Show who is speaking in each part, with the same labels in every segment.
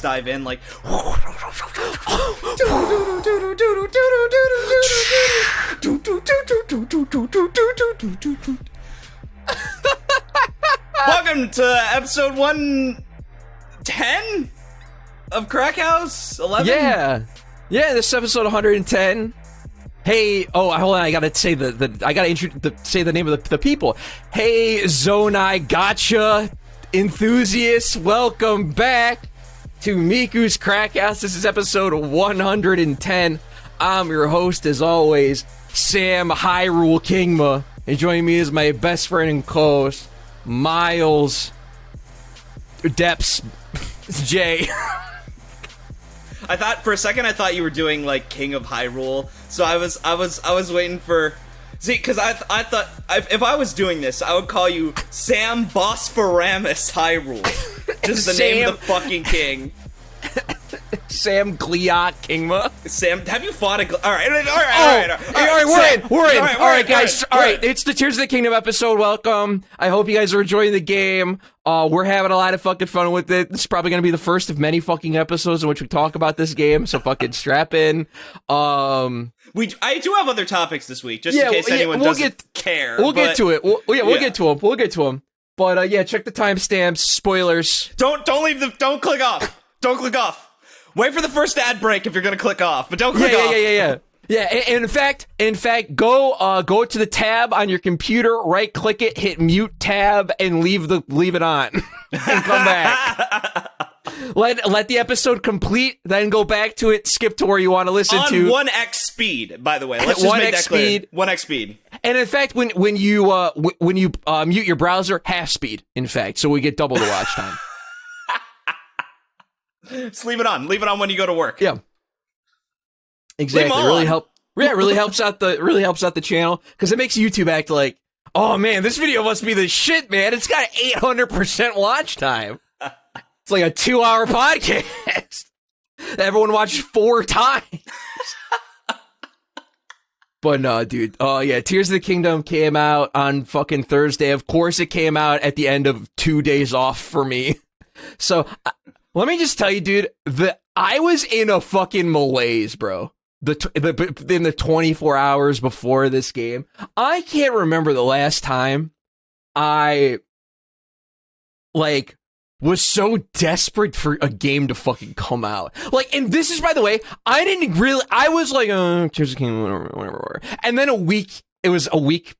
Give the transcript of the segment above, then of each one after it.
Speaker 1: just dive in like. Welcome to episode 110 of Crackhouse 11.
Speaker 2: Yeah, this is episode 110. Hey, hold on, I gotta say say the name of the people. Hey, Zonai Gotcha enthusiasts, welcome back to Miku's Crackhouse. This is episode 110. I'm your host, as always, Sam Hyrule Kingma, and joining me is my best friend and co-host, Myles Depths J.
Speaker 1: I thought for a second you were doing like King of Hyrule, so I was waiting for. See, because I thought if I was doing this, I would call you Sam Bosphoramus Hyrule, just the name of the fucking king.
Speaker 2: Sam Gliot Kingma.
Speaker 1: Sam, have you fought a? All right, we're in. All right,
Speaker 2: guys. All right, it's the Tears of the Kingdom episode. Welcome. I hope you guys are enjoying the game. We're having a lot of fucking fun with it. This is probably gonna be the first of many fucking episodes in which we talk about this game. So fucking strap in. I
Speaker 1: do have other topips this week, just in case anyone doesn't care.
Speaker 2: We'll get to it. We'll get to them. We'll get to them. But check the timestamps. Spoilers.
Speaker 1: Don't Don't click off. Don't click off. Wait for the first ad break if you're gonna click off, but don't click off.
Speaker 2: Yeah. And in fact, go to the tab on your computer, right click it, hit mute tab, and leave it on, and come back. Let the episode complete, then go back to it. Skip to where you want to listen to.
Speaker 1: On 1x speed, by the way. Let's just make that clear. 1x speed.
Speaker 2: And in fact, when you mute your browser, half speed. In fact, so we get double the watch time.
Speaker 1: Just leave it on. Leave it on when you go to work.
Speaker 2: Yeah. Exactly. Really helps out the channel, because it makes YouTube act like, oh man, this video must be the shit, man. It's got 800% watch time. It's like a 2-hour podcast that everyone watched 4 times. But no, dude. Tears of the Kingdom came out on fucking Thursday. Of course, it came out at the end of 2 days off for me. So let me just tell you, dude, that I was in a fucking malaise, bro. In the 24 hours before this game, I can't remember the last time I was so desperate for a game to fucking come out. And this is, by the way, I was like, Tears of the Kingdom, whatever. And then it was a week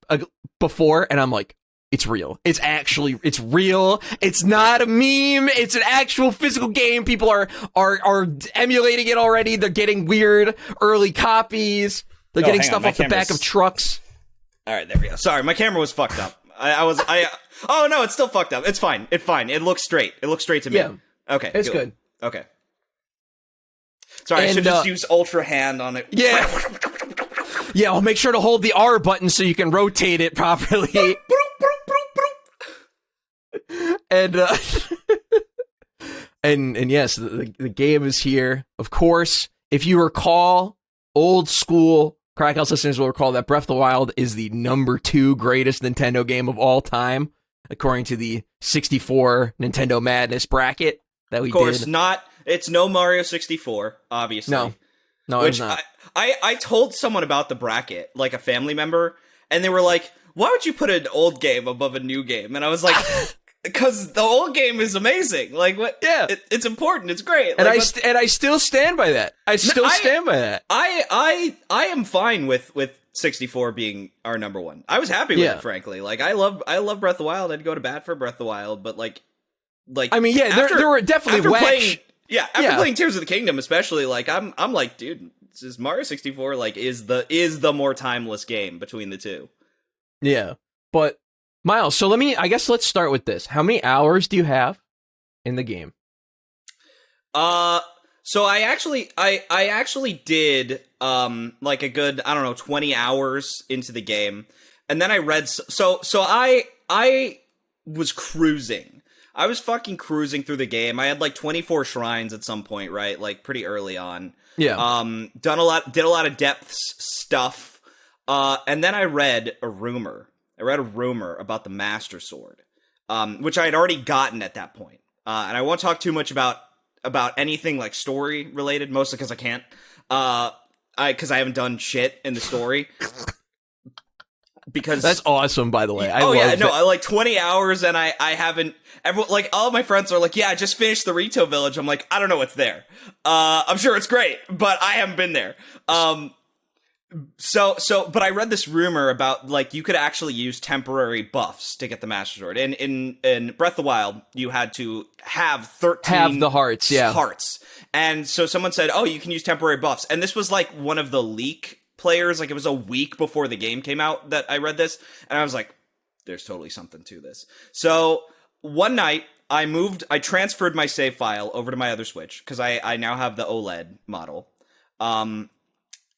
Speaker 2: before, and I'm like, it's real. It's real. It's not a meme. It's an actual physical game. People are emulating it already. They're getting weird early copies. They're getting stuff off the back of trucks.
Speaker 1: All right, there we go. Sorry, my camera was fucked up. Oh no, it's still fucked up. It's fine. It's fine. It looks straight. It looks straight to me.
Speaker 2: Yeah.
Speaker 1: Okay.
Speaker 2: It's good.
Speaker 1: Okay. Sorry, I should just use Ultra Hand on it.
Speaker 2: Yeah. Yeah, I'll make sure to hold the R button so you can rotate it properly. And and yes, the game is here. Of course, if you recall, old school Crackhouse listeners will recall that Breath of the Wild is the number 2 greatest Nintendo game of all time, according to the 64 Nintendo Madness bracket that we did. Of course,
Speaker 1: it's no Mario 64, obviously.
Speaker 2: No, it's not.
Speaker 1: I told someone about the bracket, like a family member, and they were like, why would you put an old game above a new game? And I was like, because the old game is amazing. Like, what? Yeah, it's important. It's great.
Speaker 2: And I still stand by that. Stand by that.
Speaker 1: I am fine with 64 being our number 1. I was happy with it, frankly. Like, I love Breath of the Wild. I'd go to bat for Breath of the Wild, but like
Speaker 2: I mean, yeah, there were definitely
Speaker 1: after playing Tears of the Kingdom, especially, like I'm like, dude, this is Mario 64. Like, is the more timeless game between the two.
Speaker 2: Yeah, but Myles, so let's start with this. How many hours do you have in the game?
Speaker 1: So I actually did like a good, I don't know, 20 hours into the game. And then I read so I was cruising. I was fucking cruising through the game. I had like 24 shrines at some point, right? Like pretty early on.
Speaker 2: Yeah.
Speaker 1: Did a lot of depths stuff. And then I read a rumor about the Master Sword, which I had already gotten at that point. And I won't talk too much about about anything like story related, mostly because I can't. Because I haven't done shit in the story. Because
Speaker 2: that's awesome, by the way.
Speaker 1: I like 20 hours and I haven't. Everyone, like, all of my friends are like, yeah, I just finished the Rito Village. I'm like, I don't know what's there. I'm sure it's great, but I haven't been there. But I read this rumor about, like, you could actually use temporary buffs to get the Master Sword. In Breath of the Wild, you had to have 13
Speaker 2: have the hearts, yeah.
Speaker 1: Hearts. And so someone said, oh, you can use temporary buffs. And this was, like, one of the leak players. Like, it was a week before the game came out that I read this. And I was like, there's totally something to this. So one night, I transferred my save file over to my other Switch, because I now have the OLED model.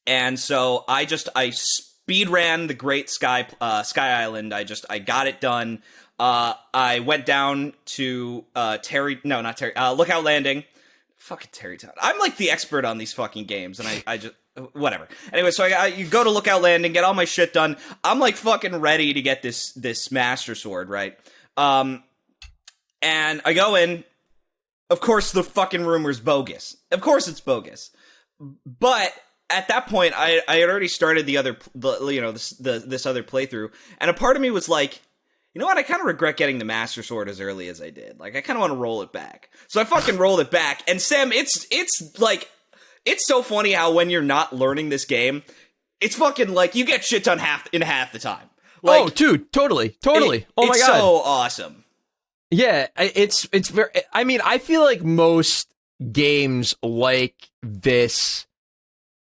Speaker 1: And so I speed ran the Great Sky Island. I got it done. I went down to Lookout Landing. Fucking Terrytown. I'm like the expert on these fucking games, and I just whatever. Anyway, so you go to Lookout Landing, get all my shit done. I'm like fucking ready to get this Master Sword, right? And I go in. Of course, the fucking rumor's bogus. Of course, it's bogus. But at that point, I had already started this other playthrough, and a part of me was like, you know what? I kind of regret getting the Master Sword as early as I did. Like, I kind of want to roll it back. So I fucking rolled it back. And Sam, it's like, it's so funny how when you're not learning this game, it's fucking like you get shit done half the time. Like,
Speaker 2: oh, dude, totally. Oh my god,
Speaker 1: it's so awesome.
Speaker 2: Yeah, it's very. I mean, I feel like most games like this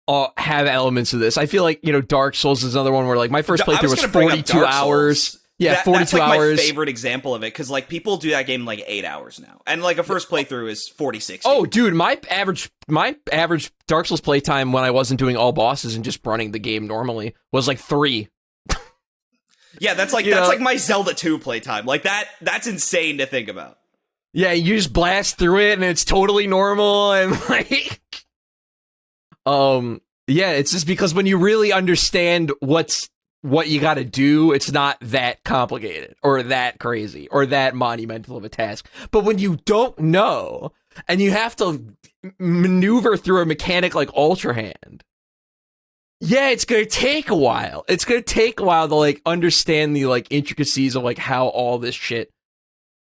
Speaker 2: have elements of this. I feel like, Dark Souls is another one where, like, my first playthrough was 42 hours. Yeah, 42
Speaker 1: that's like
Speaker 2: hours.
Speaker 1: My favorite example of it, because, like, people do that game in, like, 8 hours now. And, like, a first playthrough is 46.
Speaker 2: Oh, dude, my average Dark Souls playtime when I wasn't doing all bosses and just running the game normally was, like, 3.
Speaker 1: Yeah, that's like my Zelda 2 playtime. Like, that's insane to think about.
Speaker 2: Yeah, you just blast through it, and it's totally normal, and, like... Yeah, it's just because when you really understand what you gotta do, it's not that complicated, or that crazy, or that monumental of a task. But when you don't know, and you have to maneuver through a mechanic like Ultra Hand, yeah, it's gonna take a while. It's gonna take a while to, like, understand the, like, intricacies of, like, how all this shit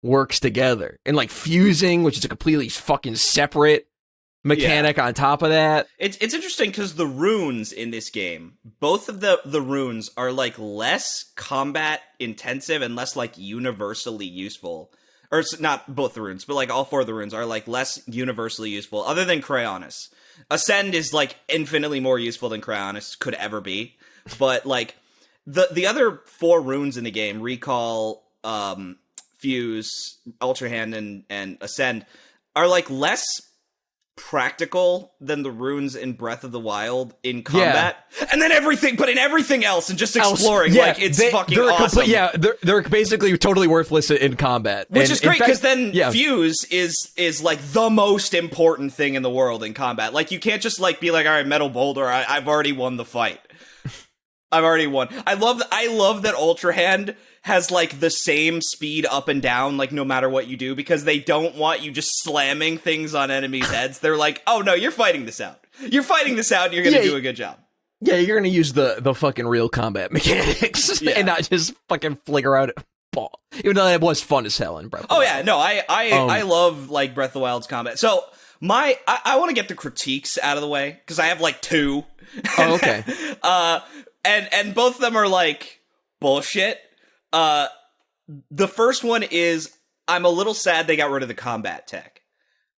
Speaker 2: works together. And, like, fusing, which is a completely fucking separate mechanic on top of that.
Speaker 1: It's interesting because the runes in this game, both of the runes are, like, less combat intensive and less, like, universally useful. Or not both the runes, but, like, all 4 of the runes are, like, less universally useful, other than Cryonis. Ascend is, like, infinitely more useful than Cryonis could ever be. But, like, the other 4 runes in the game, Recall, Fuse, Ultra Hand, and Ascend, are, like, less practical than the runes in Breath of the Wild in combat, and then in everything else and just exploring, like, it's fucking awesome.
Speaker 2: They're basically totally worthless in combat,
Speaker 1: which is great, because then Fuse is like the most important thing in the world in combat. Like, you can't just, like, be like, all right, Metal Boulder, I've already won the fight. I've already won. I love that Ultra Hand has, like, the same speed up and down, like, no matter what you do, because they don't want you just slamming things on enemies' heads. They're like, oh no, you're fighting this out. You're fighting this out, and you're gonna do a good job.
Speaker 2: Yeah, you're gonna use the fucking real combat mechanics, and not just fucking flicker out ball. Even though that was fun as hell in Breath of the Wild.
Speaker 1: Yeah, no, I love, like, Breath of the Wild's combat. So, I want to get the critiques out of the way, because I have, like, 2.
Speaker 2: Oh, okay.
Speaker 1: And both of them are, like, bullshit. The first one is, I'm a little sad they got rid of the combat tech.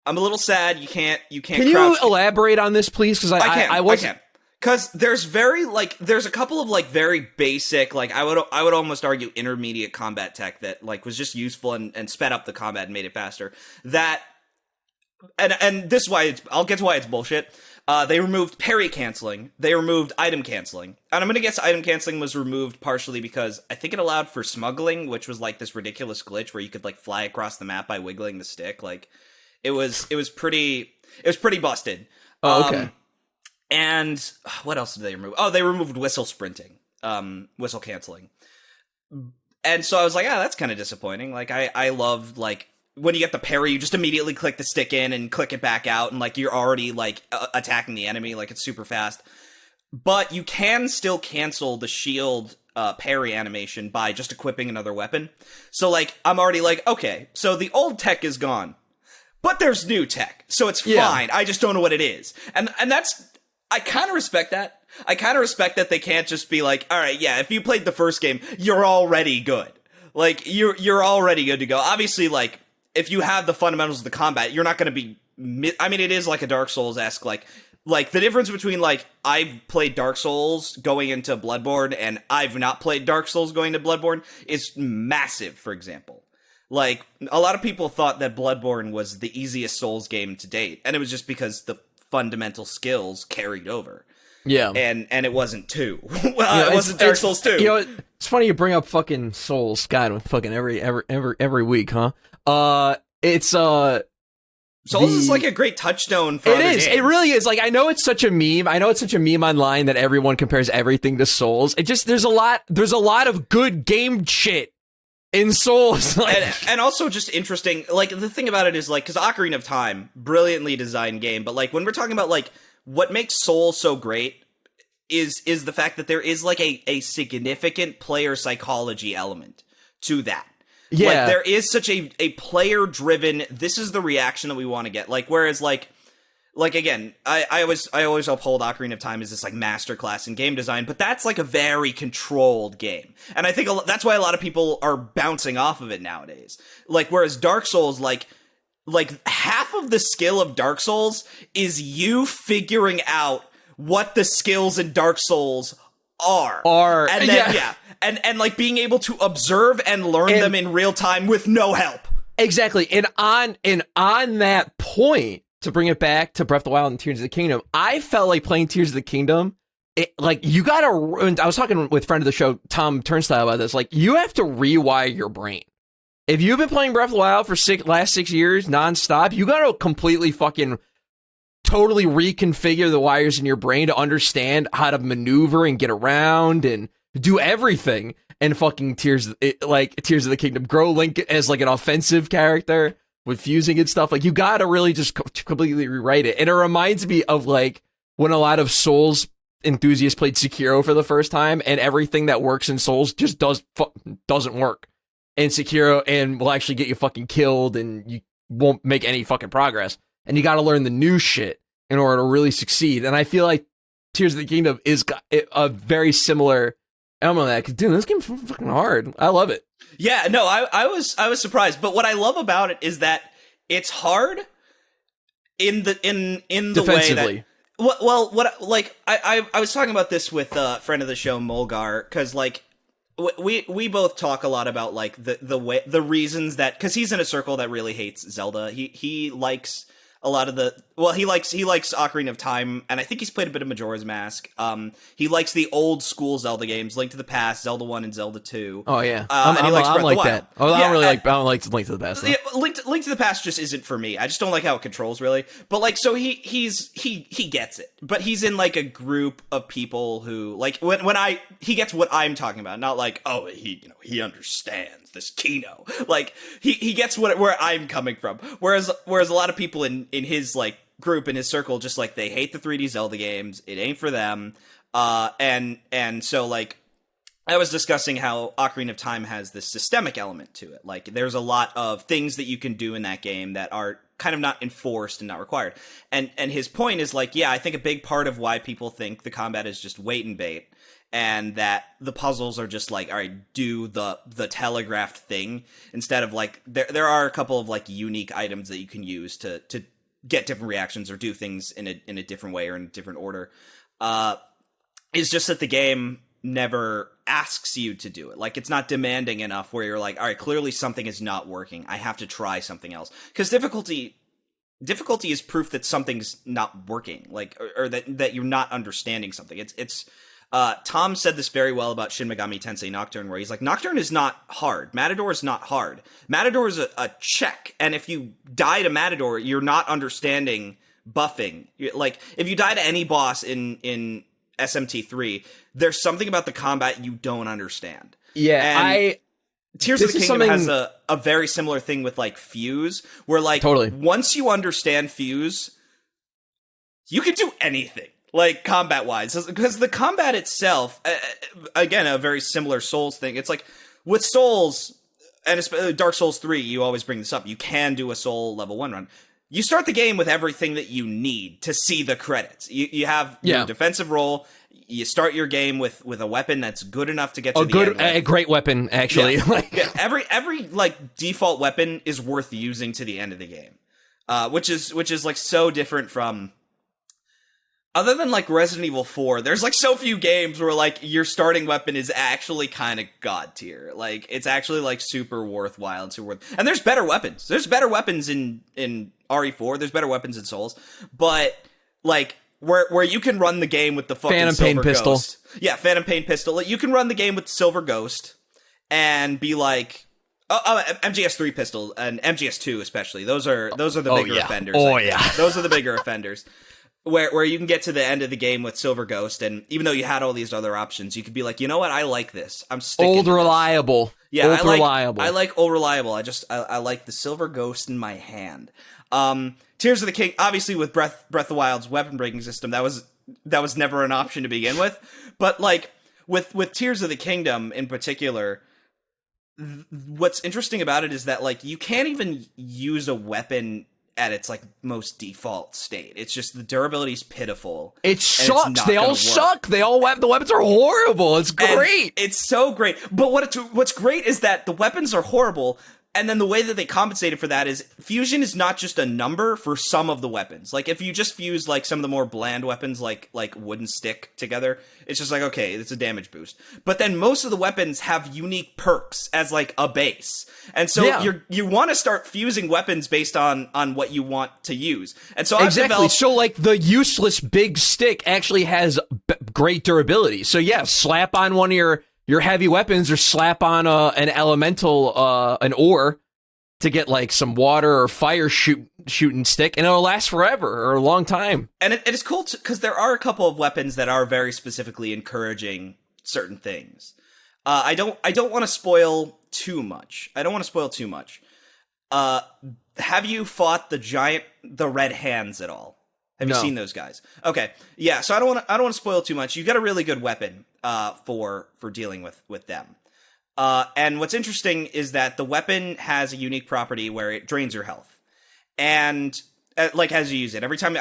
Speaker 1: I'm a little sad you can't
Speaker 2: Can you elaborate on this, please? Because I can.
Speaker 1: Because there's a couple of, like, very basic, like, I would almost argue intermediate combat tech that, like, was just useful and sped up the combat and made it faster. That, and this is why I'll get to why it's bullshit. They removed parry canceling. They removed item canceling. And I'm gonna guess item canceling was removed partially because I think it allowed for smuggling, which was, like, this ridiculous glitch where you could, like, fly across the map by wiggling the stick. Like, it was pretty busted.
Speaker 2: Oh, okay.
Speaker 1: And what else did they remove? Oh, they removed whistle sprinting, whistle canceling. And so I was like, that's kind of disappointing. Like, I loved, like, when you get the parry, you just immediately click the stick in and click it back out, and like you're already like attacking the enemy, like it's super fast. But you can still cancel the shield parry animation by just equipping another weapon. So like I'm already like, okay, so the old tech is gone, but there's new tech, so it's fine. I just don't know what it is, and that's, I kind of respect that. I kind of respect that they can't just be like, all right, yeah, if you played the first game, you're already good. Like you're already good to go. Obviously, like if you have the fundamentals of the combat, you're not going to be. I mean, it is like a Dark Souls-esque, like the difference between like I've played Dark Souls going into Bloodborne and I've not played Dark Souls going to Bloodborne is massive. For example, like a lot of people thought that Bloodborne was the easiest Souls game to date, and it was just because the fundamental skills carried over.
Speaker 2: Yeah,
Speaker 1: and it wasn't 2. Well, it wasn't Dark Souls 2.
Speaker 2: You know, it's funny you bring up fucking Souls, God, with fucking every week, huh? It's Souls
Speaker 1: is like a great touchstone for other games.
Speaker 2: It really is. Like I know it's such a meme. I know it's such a meme online that everyone compares everything to Souls. It just there's a lot of good game shit in Souls. Like,
Speaker 1: and also just interesting. Like the thing about it is like because Ocarina of Time, brilliantly designed game, but like when we're talking about like what makes Souls so great is the fact that there is like a significant player psychology element to that.
Speaker 2: Yeah.
Speaker 1: Like there is such a player driven, this is the reaction that we want to get. Like whereas like again, I always uphold Ocarina of Time as this like masterclass in game design, but that's like a very controlled game. And I think that's why a lot of people are bouncing off of it nowadays. Like whereas Dark Souls like half of the skill of Dark Souls is you figuring out what the skills in Dark Souls are. And then, and like being able to observe and learn them in real time with no help.
Speaker 2: Exactly. And on that point, to bring it back to Breath of the Wild and Tears of the Kingdom, I felt like playing Tears of the Kingdom, like you gotta, I was talking with a friend of the show, Tom Turnstile, about this, like you have to rewire your brain. If you've been playing Breath of the Wild for last 6 years nonstop, you gotta completely fucking totally reconfigure the wires in your brain to understand how to maneuver and get around and do everything. And fucking Tears of the Kingdom, grow Link as like an offensive character with fusing and stuff. Like you gotta really just completely rewrite it. And it reminds me of like when a lot of Souls enthusiasts played Sekiro for the first time, and everything that works in Souls just doesn't work. And Sekiro and will actually get you fucking killed, and you won't make any fucking progress. And you got to learn the new shit in order to really succeed. And I feel like Tears of the Kingdom is a very similar element of that. Because dude, this game's fucking hard. I love it.
Speaker 1: Yeah, no, I was surprised. But what I love about it is that it's hard in the way that. Well, what like I was talking about this with a friend of the show, Mulgar, because like. We both talk a lot about like the reasons that, because he's in a circle that really hates Zelda. He likes a lot of he likes Ocarina of Time, and I think he's played a bit of Majora's Mask. He likes the old school Zelda games, Link to the Past, Zelda 1 and Zelda 2.
Speaker 2: Oh yeah,
Speaker 1: and he likes Breath of the Wild.
Speaker 2: That. Oh, I don't like Link to the Past.
Speaker 1: Yeah, Link to the Past just isn't for me. I just don't like how it controls really. But like, so he gets it. But he's in like a group of people who like he gets what I'm talking about, not like, oh, he understands this Kino. Like he gets where I'm coming from. Whereas a lot of people in his like group, in his circle, just like they hate the 3D Zelda games. It ain't for them. And so like I was discussing how Ocarina of Time has this systemic element to it. Like there's a lot of things that you can do in that game that are kind of not enforced and not required. And his point is like, yeah, I think a big part of why people think the combat is just wait and bait, and that the puzzles are just like, all right, do the telegraphed thing, instead of like there are a couple of like unique items that you can use to get different reactions or do things in a different way or in a different order. It's just that the game never asks you to do it. Like it's not demanding enough where you're like, all right, clearly something is not working. I have to try something else. Because difficulty is proof that something's not working, like or that you're not understanding something. It's Tom said this very well about Shin Megami Tensei Nocturne, where he's like, Nocturne is not hard. Matador is not hard. Matador is a check, and if you die to Matador, you're not understanding buffing. Like, if you die to any boss in SMT3, there's something about the combat you don't understand.
Speaker 2: Yeah,
Speaker 1: Tears of the Kingdom has a very similar thing with like Fuse, where like once you understand Fuse, you can do anything, like combat wise, because the combat itself, again, a very similar Souls thing. It's like with Souls and Dark Souls 3, you always bring this up. You can do a Soul level 1 run. You start the game with everything that you need to see the credits. You have your defensive role. You start your game with a weapon that's good enough to get to the end.
Speaker 2: A great weapon, actually.
Speaker 1: Yeah. Every like default weapon is worth using to the end of the game, which is like so different from. Other than like Resident Evil 4, there's like so few games where like your starting weapon is actually kind of god tier. Like it's actually like super worthwhile and super worth. And there's better weapons. There's better weapons in RE4. There's better weapons in Souls, but like where you can run the game with the fucking
Speaker 2: Phantom Pain pistol.
Speaker 1: Ghost. Yeah, Phantom Pain pistol. Like, you can run the game with Silver Ghost and be like. MGS3 pistol and MGS2 especially. Those are the bigger offenders. Those are the bigger offenders. Where you can get to the end of the game with Silver Ghost, and even though you had all these other options, you could be like, you know what, I like this. I'm sticking.
Speaker 2: Old reliable.
Speaker 1: Yeah,
Speaker 2: reliable.
Speaker 1: I like old reliable. I like the Silver Ghost in my hand. Tears of the King, obviously with Breath of the Wild's weapon breaking system, that was never an option to begin with. But like with Tears of the Kingdom in particular, what's interesting about it is that like you can't even use a weapon at its like most default state. It's just the durability is pitiful.
Speaker 2: It sucks. They all suck. The weapons are horrible. It's great.
Speaker 1: And it's so great. But what's great is that the weapons are horrible. And then the way that they compensated for that is fusion is not just a number for some of the weapons. Like if you just fuse like some of the more bland weapons like wooden stick together, it's just like, okay, it's a damage boost. But then most of the weapons have unique perks as like a base. And so you want to start fusing weapons based on what you want to use. And so
Speaker 2: So like the useless big stick actually has great durability. So yeah, slap on one of your heavy weapons, or slap on an elemental, an ore, to get like some water or fire shooting stick, and it'll last forever or a long time.
Speaker 1: And it is cool because there are a couple of weapons that are very specifically encouraging certain things. I don't want to spoil too much. Have you fought the red hands at all? Have you seen those guys? Okay, yeah. So I don't want to spoil too much. You got a really good weapon for dealing with them. And what's interesting is that the weapon has a unique property where it drains your health, and like as you use it, every time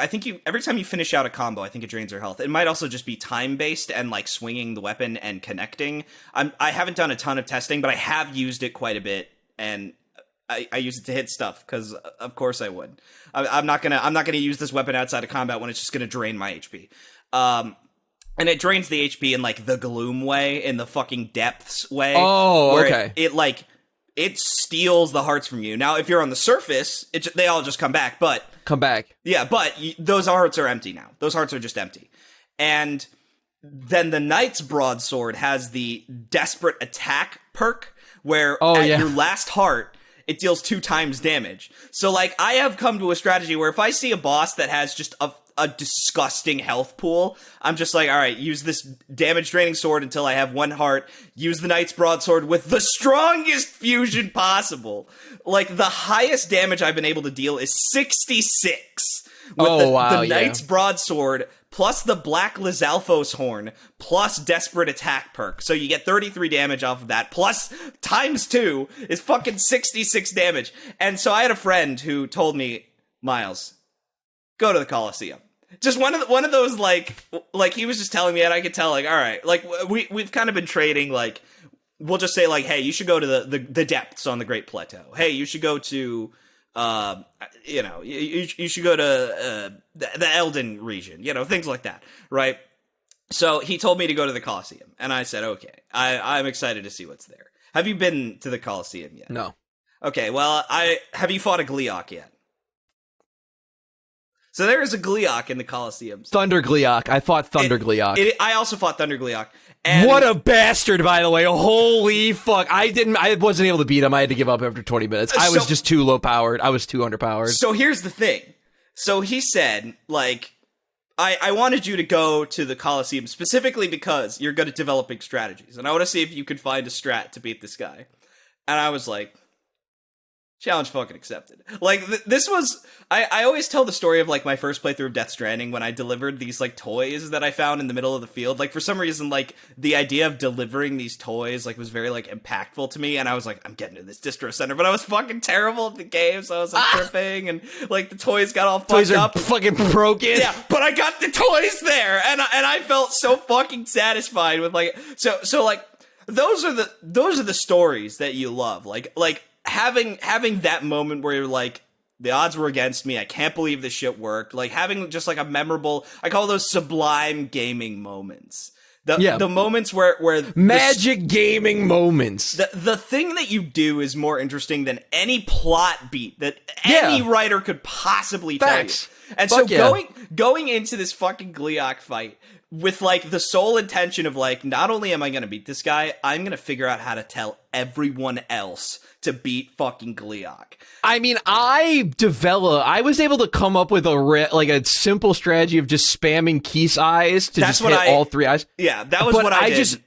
Speaker 1: you finish out a combo, I think it drains your health. It might also just be time based and like swinging the weapon and connecting. I haven't done a ton of testing, but I have used it quite a bit, and I use it to hit stuff because, of course, I would. I'm not gonna use this weapon outside of combat when it's just gonna drain my HP. And it drains the HP in like the gloom way, in the fucking depths way.
Speaker 2: Oh,
Speaker 1: where
Speaker 2: okay.
Speaker 1: It steals the hearts from you. Now, if you're on the surface, they all just come back. But yeah, but those hearts are empty now. Those hearts are just empty. And then the Knight's Broadsword has the Desperate Attack perk, where your last heart, it deals 2 times damage. So, like, I have come to a strategy where if I see a boss that has just a disgusting health pool, I'm just like, all right, use this damage draining sword until I have 1 heart. Use the Knight's Broadsword with the strongest fusion possible. Like, the highest damage I've been able to deal is 66. With the Knight's Broadsword, plus the Black Lizalfos Horn, plus Desperate Attack perk. So you get 33 damage off of that, plus times 2 is fucking 66 damage. And so I had a friend who told me, Myles, go to the Coliseum. Just one of those, like he was just telling me, and I could tell, like, all right, like, we've kind of been trading, like, we'll just say, like, hey, you should go to the depths on the Great Plateau. Hey, you should go to... you should go to the Elden region, things like that, right? So he told me to go to the Coliseum, and I said, okay, I'm excited to see what's there. Have you been to the Coliseum yet?
Speaker 2: No.
Speaker 1: Okay, well, have you fought a Gleeok yet? So there is a Gleeok in the Coliseum.
Speaker 2: Thunder Gleeok. I fought Thunder Gleeok.
Speaker 1: I also fought Thunder Gleeok. And
Speaker 2: what a bastard, by the way. Holy fuck. I wasn't able to beat him. I had to give up after 20 minutes. I was just too low powered. I was too underpowered.
Speaker 1: So here's the thing. So he said, like, I wanted you to go to the Coliseum specifically because you're good at developing strategies. And I want to see if you could find a strat to beat this guy. And I was like, challenge fucking accepted. Like, this was... I always tell the story of, like, my first playthrough of Death Stranding when I delivered these, like, toys that I found in the middle of the field. Like, for some reason, like, the idea of delivering these toys, like, was very, like, impactful to me. And I was like, I'm getting to this distro center. But I was fucking terrible at the game, so I was, like, tripping. And, like, the toys got all fucked up.
Speaker 2: Toys are fucking broken.
Speaker 1: Yeah, but I got the toys there! And I felt so fucking satisfied with, like... So like, those are the stories that you love. Like, having that moment where you're like, the odds were against me, I can't believe this shit worked. Like, having just, like, a memorable... I call those sublime gaming moments. The moments where
Speaker 2: magic gaming moments.
Speaker 1: The thing that you do is more interesting than any plot beat that any writer could possibly tell you. And so going into this fucking Gleeok fight with, like, the sole intention of, like, not only am I gonna beat this guy, I'm gonna figure out how to tell everyone else to beat fucking Gleeok.
Speaker 2: I mean, I was able to come up with a simple strategy of just spamming Keith's eyes to hit all 3 eyes.
Speaker 1: Yeah, that was what I did.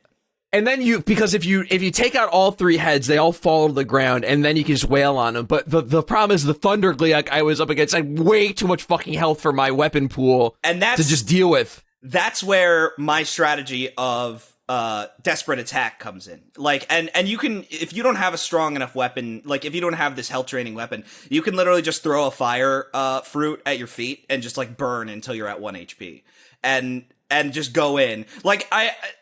Speaker 2: And then because if you take out all 3 heads, they all fall to the ground, and then you can just wail on them. But the problem is the Thunder Gleeok I was up against had way too much fucking health for my weapon pool to just deal with.
Speaker 1: That's where my strategy of desperate attack comes in. Like, and you can, if you don't have a strong enough weapon, like if you don't have this health training weapon, you can literally just throw a fire fruit at your feet and just, like, burn until you're at 1 HP. And just go in. Like,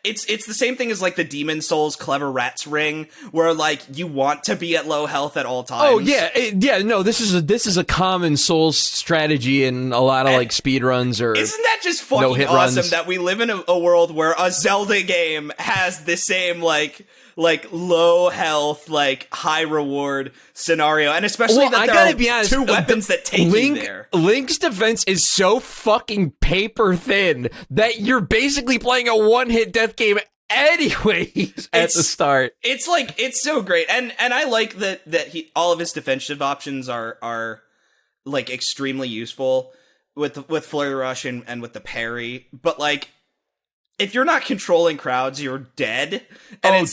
Speaker 1: it's the same thing as, like, the Demon Souls Clever Rats ring, where, like, you want to be at low health at all times.
Speaker 2: Oh yeah, no, this is a common Souls strategy in a lot of, like, speedruns or
Speaker 1: isn't that just fucking awesome that we live in a world where a Zelda game has the same, like low health, like, high reward scenario, and especially that there are 2 weapons that take you there.
Speaker 2: Link's defense is so fucking paper thin that you're basically playing a one-hit death game anyways at the start.
Speaker 1: It's like, it's so great, and I like that all of his defensive options are like extremely useful with Flurry Rush and with the parry, but, like, if you're not controlling crowds, you're dead. And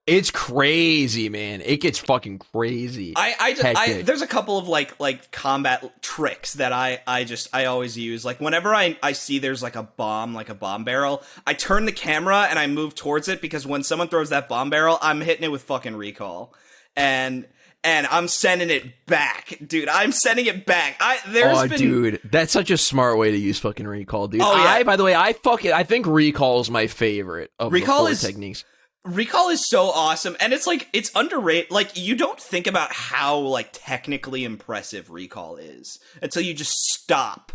Speaker 2: it's crazy, man. It gets fucking crazy.
Speaker 1: There's a couple of like combat tricks that I always use. Like, whenever I see there's like a bomb barrel, I turn the camera and I move towards it, because when someone throws that bomb barrel, I'm hitting it with fucking recall. And I'm sending it back, dude. I'm sending it back.
Speaker 2: Dude, that's such a smart way to use fucking recall, dude.
Speaker 1: Oh, yeah.
Speaker 2: By the way, I think recall is my favorite of the 4 techniques.
Speaker 1: Recall is so awesome, and it's like, it's underrated. Like, you don't think about how, like, technically impressive recall is until you just stop.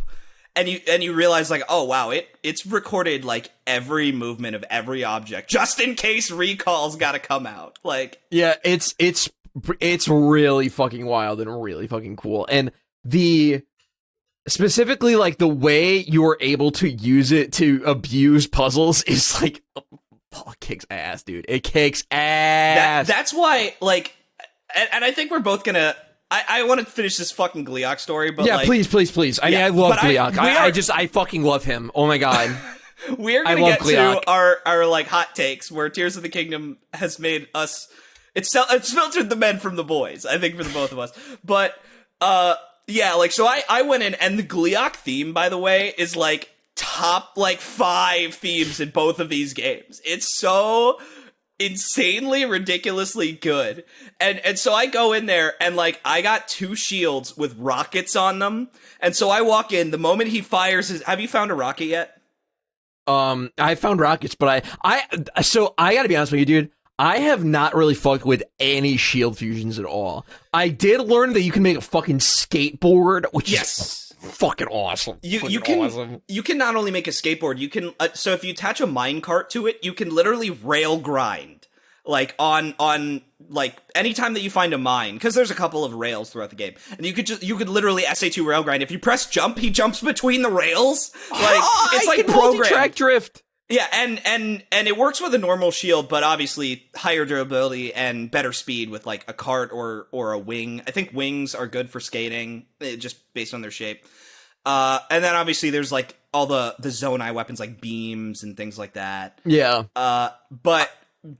Speaker 1: And you realize, like, oh wow, it's recorded, like, every movement of every object, just in case recall's gotta come out. Like,
Speaker 2: yeah, it's really fucking wild and really fucking cool. And specifically, like, the way you're able to use it to abuse puzzles is, like, it kicks ass, dude. It kicks ass.
Speaker 1: That's why, like, and I think we're both gonna... I want to finish this fucking Gleeok story, but,
Speaker 2: yeah,
Speaker 1: like...
Speaker 2: please. I mean, I love Gleeok. I fucking love him. Oh my god.
Speaker 1: We're gonna get Gleeok to our, like, hot takes, where Tears of the Kingdom has made us... It's filtered the men from the boys, I think, for the both of us. But, yeah, like, so I went in, and the Gleeok theme, by the way, is, like, top, like, 5 themes in both of these games. It's so insanely, ridiculously good. And so I go in there, and, like, I got 2 shields with rockets on them, and so I walk in, the moment he fires his... Have you found a rocket yet?
Speaker 2: I found rockets, but so I gotta be honest with you, dude. I have not really fucked with any shield fusions at all. I did learn that you can make a fucking skateboard, which is fucking awesome. You
Speaker 1: can not only make a skateboard, you can so if you attach a minecart to it, you can literally rail grind, like, on like, anytime that you find a mine, because there's a couple of rails throughout the game, and you could literally SA2 rail grind. If you press jump, he jumps between the rails. Like, it's like programmed.
Speaker 2: Track drift.
Speaker 1: Yeah, and it works with a normal shield, but obviously higher durability and better speed with, like, a cart or a wing. I think wings are good for skating, just based on their shape. And then obviously there's, like, all the Zonai weapons, like beams and things like that.
Speaker 2: Yeah.
Speaker 1: But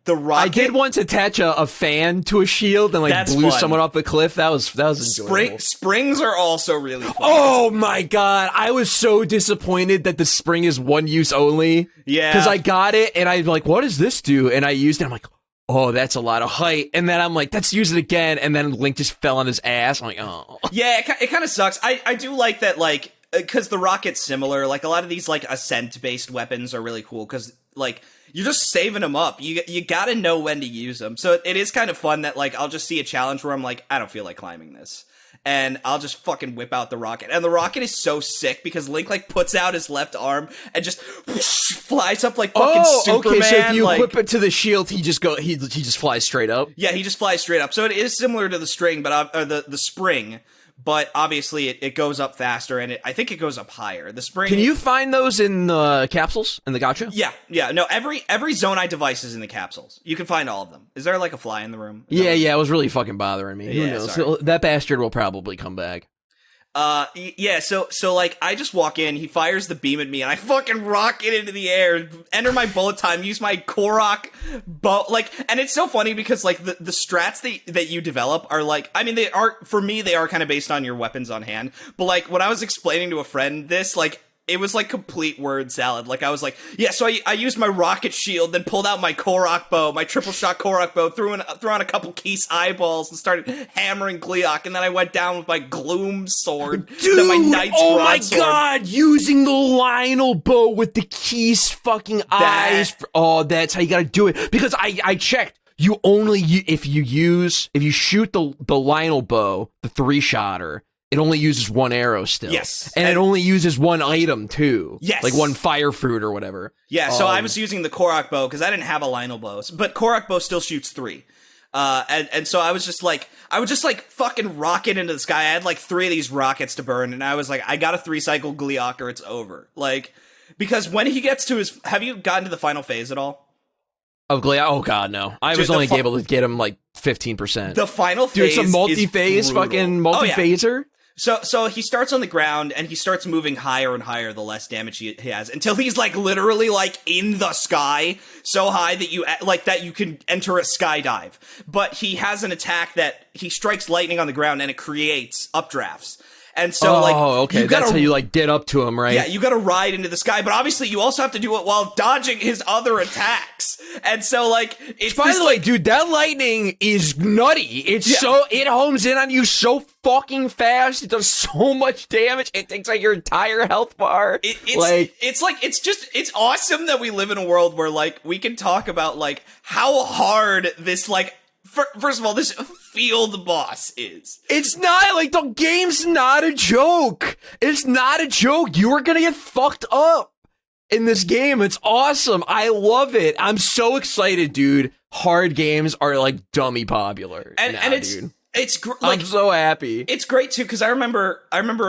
Speaker 1: the rocket.
Speaker 2: I did once attach a fan to a shield and like
Speaker 1: That's
Speaker 2: blew
Speaker 1: fun.
Speaker 2: someone off a cliff. That was enjoyable.
Speaker 1: Springs are also really fun.
Speaker 2: Oh my god, I was so disappointed that the spring is one use only.
Speaker 1: Yeah.
Speaker 2: Because I got it and I'm like, what does this do? And I used it. I'm like, oh, that's a lot of height. And then I'm like, let's use it again. And then Link just fell on his ass. I'm like, oh.
Speaker 1: Yeah, it kind of sucks. I do like that, like, because the rocket's similar. Like, a lot of these, like, ascent-based weapons are really cool because, like, you're just saving them up. You gotta know when to use them. So it is kind of fun that, like, I'll just see a challenge where I'm like, I don't feel like climbing this. And I'll just fucking whip out the rocket. And the rocket is so sick because Link, like, puts out his left arm and just whoosh, flies up like fucking Superman.
Speaker 2: Okay, so if you
Speaker 1: like,
Speaker 2: whip it to the shield, he just flies straight up?
Speaker 1: Yeah, he just flies straight up. So it is similar to the string, but the spring. But obviously, it goes up faster, and I think it goes up higher. The spring.
Speaker 2: Can you find those in the capsules in the gacha?
Speaker 1: Yeah. No, every Zonai device is in the capsules. You can find all of them. Is there like a fly in the room?
Speaker 2: Yeah, it was really fucking bothering me. Who knows?
Speaker 1: Sorry.
Speaker 2: That bastard will probably come back.
Speaker 1: Yeah, so like I just walk in, he fires the beam at me, and I fucking rocket into the air, enter my bullet time, use my Korok bow, like, and it's so funny because like the strats that you develop are like, I mean, they are, for me, they are kind of based on your weapons on hand, but like when I was explaining to a friend this, like, it was like complete word salad. Like I was like, yeah, so I used my rocket shield, then pulled out my Korok bow, my triple shot Korok bow, threw on a couple Keese eyeballs and started hammering Gleeok, and then I went down with my Gloom sword,
Speaker 2: Dude,
Speaker 1: then my Knight's broadsword.
Speaker 2: My god, using the Lionel bow with the Keese fucking eyes. That's how you gotta do it. Because I checked. You only, if you shoot the Lionel bow, the 3-shotter, it only uses one arrow still.
Speaker 1: Yes.
Speaker 2: And it only uses one item, too.
Speaker 1: Yes.
Speaker 2: Like one fire fruit or whatever.
Speaker 1: Yeah, so I was using the Korok bow, because I didn't have a Lionel bow. But Korok bow still shoots 3. And so I was just like, fucking rocket into the sky. I had like 3 of these rockets to burn, and I was like, I gotta 3-cycle Gleeok or it's over. Like, because when he gets to his, have you gotten to the final phase at all?
Speaker 2: Of Gleeok? Oh god, no. I was only able to get him like 15%.
Speaker 1: The final phase.
Speaker 2: Dude, it's a multi-phase fucking multi-phaser?
Speaker 1: Yeah. So he starts on the ground, and he starts moving higher and higher the less damage he has, until he's like literally like in the sky, so high that you can enter a skydive. But he has an attack that he strikes lightning on the ground, and it creates updrafts. And so,
Speaker 2: okay, that's how you, like, get up to him, right?
Speaker 1: Yeah, you gotta ride into the sky, but obviously you also have to do it while dodging his other attacks. And so, like, it's
Speaker 2: By the way, dude, that lightning is nutty. It homes in on you so fucking fast. It does so much damage. It takes, like, your entire health bar.
Speaker 1: It's awesome that we live in a world where, like, we can talk about, like, how hard this, like, first of all, this field boss is.
Speaker 2: It's not, like, the game's not a joke. It's not a joke. You are gonna get fucked up in this game. It's awesome. I love it. I'm so excited, dude. Hard games are, like, dummy popular.
Speaker 1: And it's like,
Speaker 2: I'm so happy.
Speaker 1: It's great, too, because I remember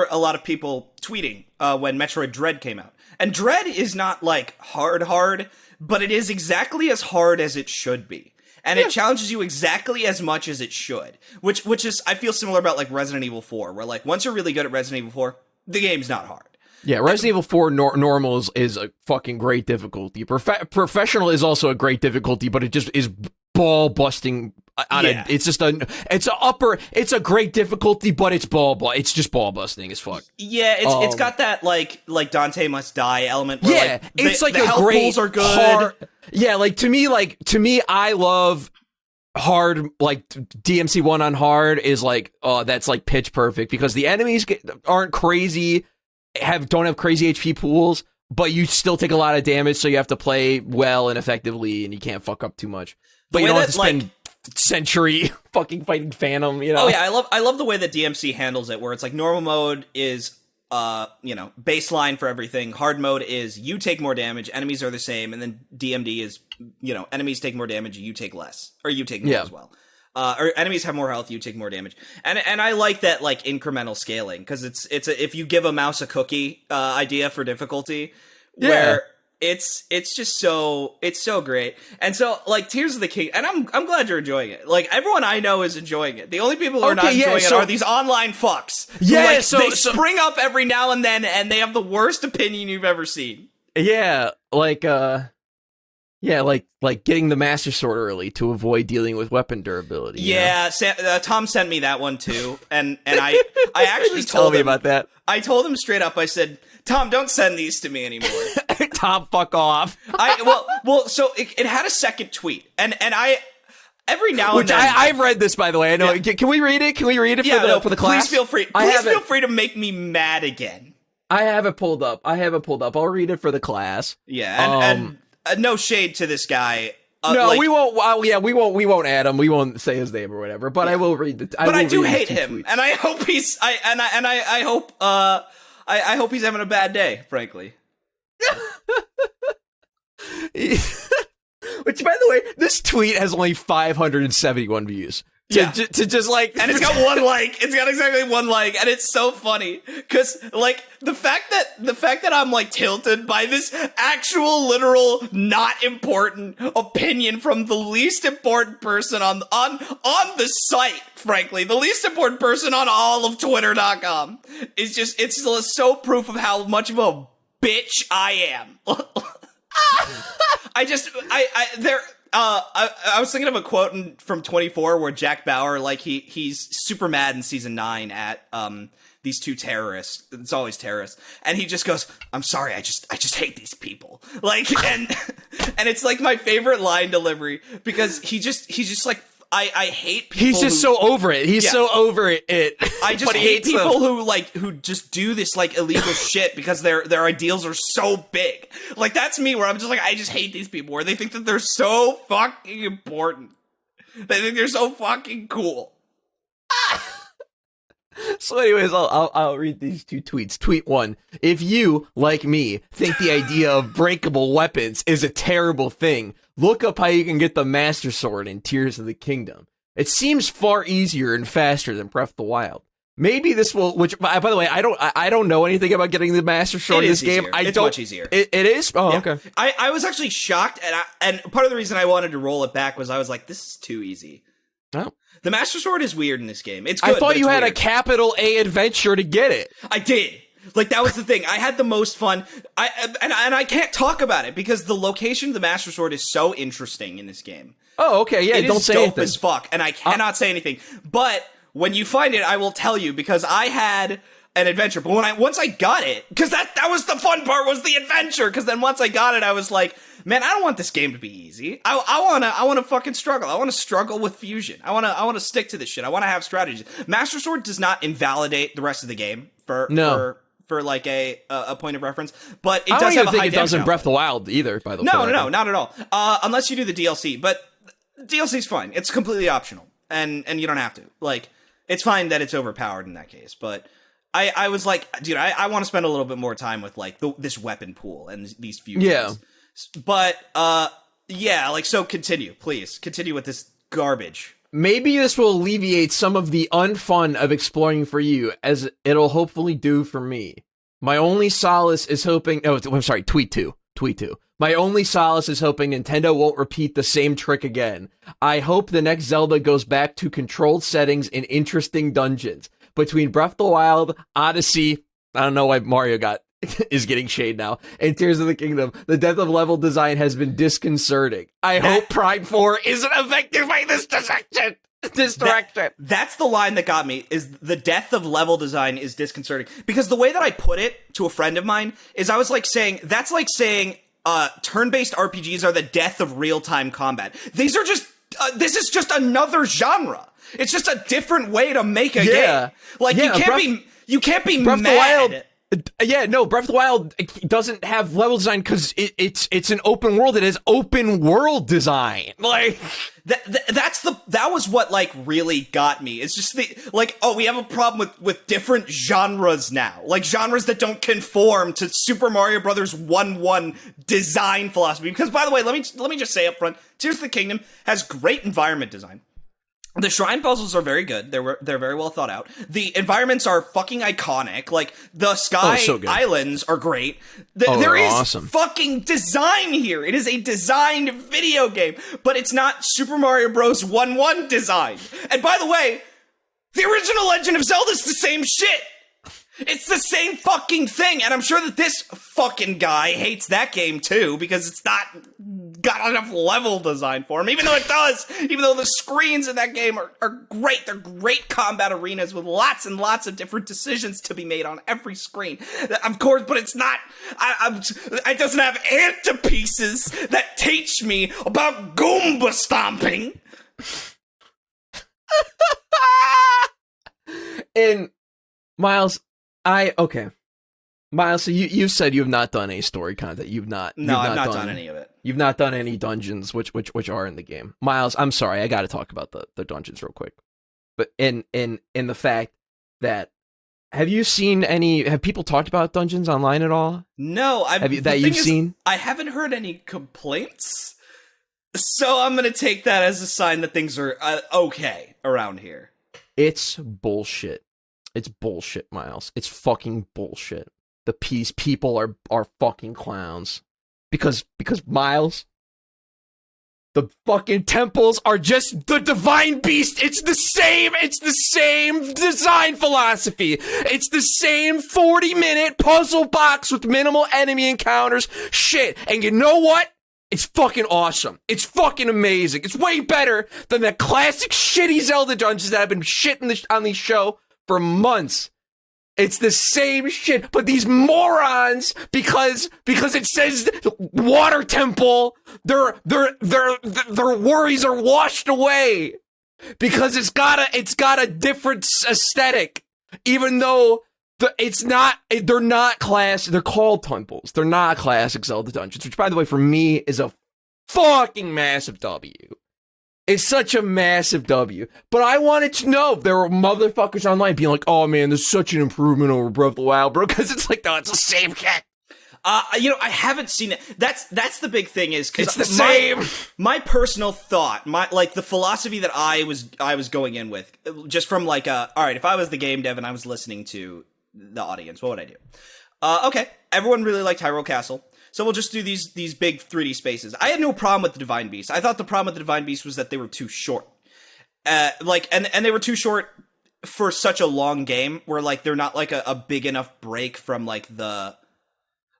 Speaker 1: a lot of people tweeting when Metroid Dread came out. And Dread is not, like, hard, but it is exactly as hard as it should be. And it challenges you exactly as much as it should, which is, I feel similar about, like, Resident Evil 4, where, like, once you're really good at Resident Evil 4, the game's not hard.
Speaker 2: Yeah, Resident Evil 4 normal is a fucking great difficulty. Professional is also a great difficulty, but it just is ball busting. It's a great difficulty, but it's just ball busting as fuck.
Speaker 1: Yeah, it's got that like Dante Must Die element. Where,
Speaker 2: it's like
Speaker 1: the
Speaker 2: a
Speaker 1: health
Speaker 2: great
Speaker 1: pools are good.
Speaker 2: Yeah, to me, I love hard. Like DMC 1 on hard is like, that's like pitch perfect because the enemies aren't crazy, don't have crazy HP pools, but you still take a lot of damage, so you have to play well and effectively, and you can't fuck up too much. But you don't have to spend century fucking fighting Phantom, you know?
Speaker 1: Oh yeah, I love the way that DMC handles it, where it's like normal mode is baseline for everything. Hard mode is you take more damage, enemies are the same, and then DMD is, enemies take more damage, you take less. Or you take more as well. Or enemies have more health, you take more damage. And I like that, like, incremental scaling, because it's if you give a mouse a cookie idea for difficulty, where it's just so great. And so, like, Tears of the King, and I'm glad you're enjoying it. Like, everyone I know is enjoying it. The only people who are not enjoying it are these online fucks.
Speaker 2: Yeah,
Speaker 1: they spring up every now and then, and they have the worst opinion you've ever seen.
Speaker 2: Yeah, like, Yeah, like getting the Master Sword early to avoid dealing with weapon durability.
Speaker 1: Yeah, Tom sent me that one too, and I actually
Speaker 2: told
Speaker 1: told
Speaker 2: me
Speaker 1: him
Speaker 2: about that.
Speaker 1: I told him straight up. I said, Tom, don't send these to me anymore.
Speaker 2: Tom, fuck off.
Speaker 1: So it had a second tweet, and I every now
Speaker 2: and
Speaker 1: then
Speaker 2: I've read this, by the way. I know. Yeah. Can we read it? Can we read it for the class?
Speaker 1: Please feel free. Please feel free to make me mad again.
Speaker 2: I have it pulled up. I'll read it for the class.
Speaker 1: Yeah, and no shade to this guy.
Speaker 2: We won't. We won't add him. We won't say his name or whatever. But I will read the.
Speaker 1: I do hate him, and I hope he's. I hope. I hope he's having a bad day. Frankly.
Speaker 2: Which, by the way, this tweet has only 571 views. To just like,
Speaker 1: and it's got one like. It's got exactly one like, and it's so funny because like the fact that I'm like tilted by this actual literal not important opinion from the least important person on the site. Frankly, the least important person on all of Twitter.com is just it's so proof of how much of a bitch I am. I was thinking of a quote from 24 where Jack Bauer, like he's super mad in season 9 at these two terrorists. It's always terrorists, and he just goes, "I'm sorry, I just hate these people." Like, and it's like my favorite line delivery because he's just like. I hate people.
Speaker 2: He's just so over it. He's so over it.
Speaker 1: I just hate people who just do this like illegal shit because their ideals are so big. Like that's me where I'm just like I just hate these people where they think that they're so fucking important. They think they're so fucking cool.
Speaker 2: So anyways, I'll read these two tweets. Tweet 1. If you, like me, think the idea of breakable weapons is a terrible thing, look up how you can get the Master Sword in Tears of the Kingdom. It seems far easier and faster than Breath of the Wild. Maybe this will, which, by the way, I don't know anything about getting the Master Sword in this game.
Speaker 1: It's much easier.
Speaker 2: It is? Oh, yeah. Okay.
Speaker 1: I was actually shocked, and part of the reason I wanted to roll it back was I was like, this is too easy.
Speaker 2: Oh.
Speaker 1: The Master Sword is weird in this game. It's good,
Speaker 2: I thought you had
Speaker 1: weird.
Speaker 2: a capital A adventure to get it.
Speaker 1: I did. Like, that was the thing. I had the most fun. I can't talk about it because the location of the Master Sword is so interesting in this game.
Speaker 2: Oh, okay. Yeah, don't say anything.
Speaker 1: It is dope as fuck, and I cannot say anything. But when you find it, I will tell you because I had an adventure. But once I got it, because that was the fun part, was the adventure. Because then once I got it, I was like, man, I don't want this game to be easy. I wanna fucking struggle. I wanna struggle with fusion. I wanna stick to this shit. I wanna have strategies. Master Sword does not invalidate the rest of the game for like a point of reference, but it does have a high damage. I don't think it does
Speaker 2: in Breath of the Wild either. By the way,
Speaker 1: no, not at all. Unless you do the DLC, but DLC's fine. It's completely optional, and you don't have to. Like, it's fine that it's overpowered in that case, but. I was like, dude, I want to spend a little bit more time with like this weapon pool and these fusions.
Speaker 2: Yeah.
Speaker 1: But yeah, like so. Continue with this garbage.
Speaker 2: Maybe this will alleviate some of the unfun of exploring for you, as it'll hopefully do for me. My only solace is hoping. Oh, I'm sorry. Tweet two. My only solace is hoping Nintendo won't repeat the same trick again. I hope the next Zelda goes back to controlled settings and interesting dungeons. Between Breath of the Wild, Odyssey, I don't know why Mario is getting shade now, and Tears of the Kingdom, the depth of level design has been disconcerting. I hope Prime 4 isn't affected by this direction.
Speaker 1: That's the line that got me, is the depth of level design is disconcerting. Because the way that I put it to a friend of mine is I was like saying, that's like saying turn-based RPGs are the death of real-time combat. These are just, this is just another genre. It's just a different way to make a game. Like, you can't be
Speaker 2: Breath
Speaker 1: mad.
Speaker 2: Of the Wild, Breath of the Wild doesn't have level design because it's an open world. It has open world design. Like
Speaker 1: that was what like really got me. It's just we have a problem with different genres now. Like genres that don't conform to Super Mario Brothers 1-1 design philosophy. Because by the way, let me just say up front, Tears of the Kingdom has great environment design. The shrine puzzles are very good. They're very well thought out. The environments are fucking iconic. Like, the sky islands are great. There is awesome fucking design here. It is a designed video game, but it's not Super Mario Bros. 1-1 design. And by the way, the original Legend of Zelda is the same shit. It's the same fucking thing, and I'm sure that this fucking guy hates that game too, because it's not got enough level design for them, even though it does. Even though the screens in that game are great. They're great combat arenas with lots and lots of different decisions to be made on every screen. Of course, but it's not. It doesn't have antipieces that teach me about Goomba stomping.
Speaker 2: And Myles, Myles, so you said you have not done any story content. I've not
Speaker 1: done any of it.
Speaker 2: You've not done any dungeons, which are in the game. Myles, I'm sorry, I got to talk about the dungeons real quick. But in the fact that have people talked about dungeons online at all?
Speaker 1: No, I haven't heard any complaints. So I'm gonna take that as a sign that things are okay around here.
Speaker 2: It's bullshit. It's bullshit, Myles. It's fucking bullshit. The people are fucking clowns. Because Myles, the fucking temples are just the divine beast. It's the same design philosophy. It's the same 40-minute puzzle box with minimal enemy encounters. Shit. And you know what? It's fucking awesome. It's fucking amazing. It's way better than the classic shitty Zelda dungeons that have been shitting on this show for months. It's the same shit, but these morons, because it says water temple, their worries are washed away. Because it's got a different aesthetic, even though they're not classic. They're called temples. They're not classic Zelda dungeons, which, by the way, for me is a fucking massive W. It's such a massive W. But I wanted to know if there were motherfuckers online being like, oh man, there's such an improvement over Breath of the Wild, bro. Because it's like, no, it's the same shit.
Speaker 1: I haven't seen it. That's the big thing is
Speaker 2: it's the same.
Speaker 1: My personal thought, the philosophy that I was going in with, just from all right, if I was the game dev and I was listening to the audience, what would I do? Okay, everyone really liked Hyrule Castle. So we'll just do these big 3D spaces. I had no problem with the Divine Beast. I thought the problem with the Divine Beast was that they were too short. And they were too short for such a long game where they're not a big enough break from the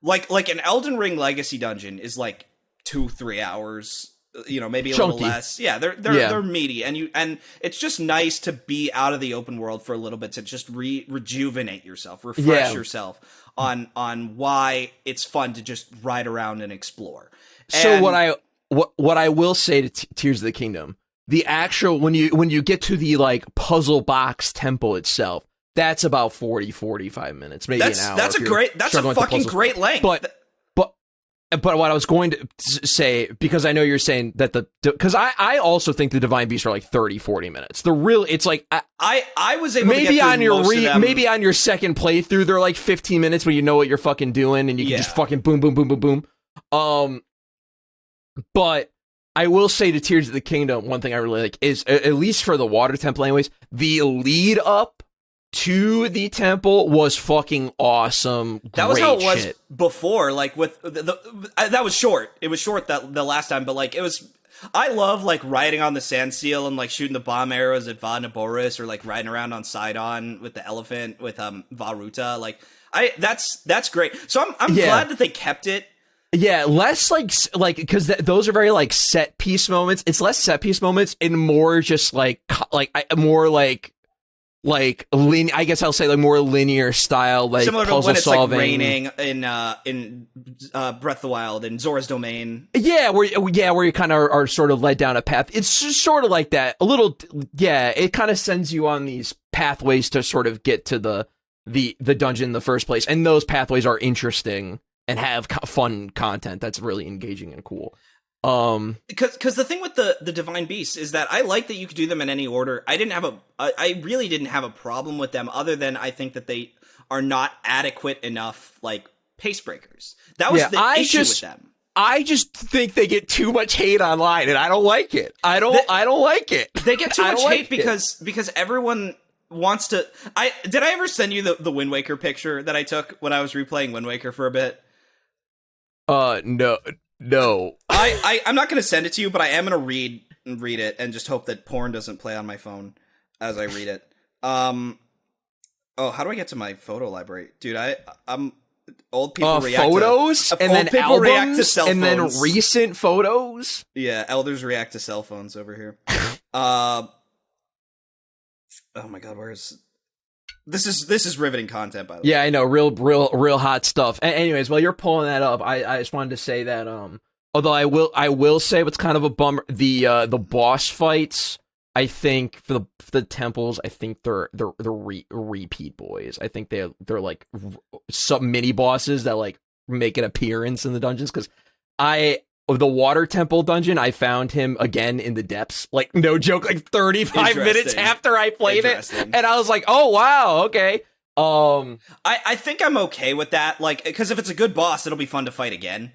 Speaker 1: an Elden Ring Legacy dungeon is 2-3 hours, maybe a
Speaker 2: Chunky.
Speaker 1: little less. Yeah, they're meaty, and it's just nice to be out of the open world for a little bit to just rejuvenate yourself, refresh yourself on why it's fun to just ride around and explore.
Speaker 2: So what I will say to Tears of the Kingdom, the actual when you get to the puzzle box temple itself, that's about 40-45 minutes, maybe an hour. That's
Speaker 1: a fucking great length.
Speaker 2: But what I was going to say, because I know you're saying that because I also think the Divine Beasts are 30-40 minutes. It's
Speaker 1: I was able
Speaker 2: maybe
Speaker 1: to get through most of them.
Speaker 2: Maybe on your second playthrough they're 15 minutes when you know what you're fucking doing and you can just fucking boom boom boom boom boom. But I will say to Tears of the Kingdom, one thing I really like is, at least for the water temple anyways, the lead up to the temple was fucking awesome.
Speaker 1: That was how it was before. With that was short. It was short the last time, but it was. I love riding on the sand seal and shooting the bomb arrows at Va Naboris, or riding around on Sidon with the elephant with Varuta. That's great. So I'm glad that they kept it.
Speaker 2: Yeah, less because those are very set piece moments. It's less set piece moments and more just more I guess I'll say more linear style,
Speaker 1: similar to
Speaker 2: puzzle
Speaker 1: when it's
Speaker 2: solving.
Speaker 1: raining in Breath of the Wild and Zora's Domain.
Speaker 2: Yeah, where you kind of are sort of led down a path. It's just sort of like that. A little, yeah. It kind of sends you on these pathways to sort of get to the dungeon in the first place, and those pathways are interesting and have fun content that's really engaging and cool.
Speaker 1: Because the thing with the Divine Beasts is that I like that you could do them in any order. I really didn't have a problem with them, other than I think that they are not adequate enough pace breakers. That was the issue with them.
Speaker 2: I just think they get too much hate online, and I don't like it. I don't like it.
Speaker 1: They get too much hate because everyone wants to. Did I ever send you the Wind Waker picture that I took when I was replaying Wind Waker for a bit?
Speaker 2: No.
Speaker 1: I'm not going to send it to you, but I am going to read it and just hope that porn doesn't play on my phone as I read it. How do I get to my photo library? Dude, Old people react
Speaker 2: photos,
Speaker 1: to,
Speaker 2: and
Speaker 1: old
Speaker 2: then
Speaker 1: people
Speaker 2: albums,
Speaker 1: react to cell
Speaker 2: and then
Speaker 1: phones.
Speaker 2: recent photos.
Speaker 1: Yeah, elders react to cell phones over here. Oh my god, where's this is riveting content, by the way.
Speaker 2: Yeah, I know, real hot stuff. Anyways, while you're pulling that up, I just wanted to say that although I will say what's kind of a bummer, the boss fights, I think for the temples, I think they're repeat boys. I think they're like some mini bosses that like make an appearance in the dungeons, because the water temple dungeon, I found him again in the depths, like no joke, like 35 minutes after I played it, and I was like, oh wow, okay.
Speaker 1: I think I'm okay with that, like, because if it's a good boss, it'll be fun to fight again.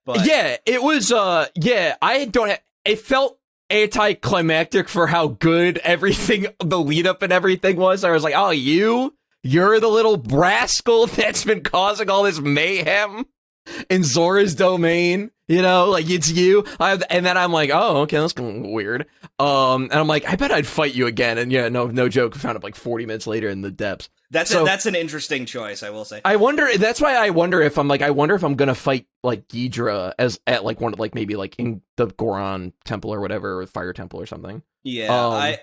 Speaker 1: But
Speaker 2: yeah, it was it felt anticlimactic for how good everything, the lead up and everything was. I was like, oh, you're the little rascal that's been causing all this mayhem in Zora's domain, you know, like it's you. And then I'm like, oh, okay, that's weird. And I'm like, I bet I'd fight you again. And yeah, no joke, I found it like 40 minutes later in the depths.
Speaker 1: That's an interesting choice, I will say.
Speaker 2: I wonder. That's why I wonder if I'm gonna fight like Ghidra at like one of like maybe like in the Goron temple or whatever, or Fire Temple or something.
Speaker 1: Yeah,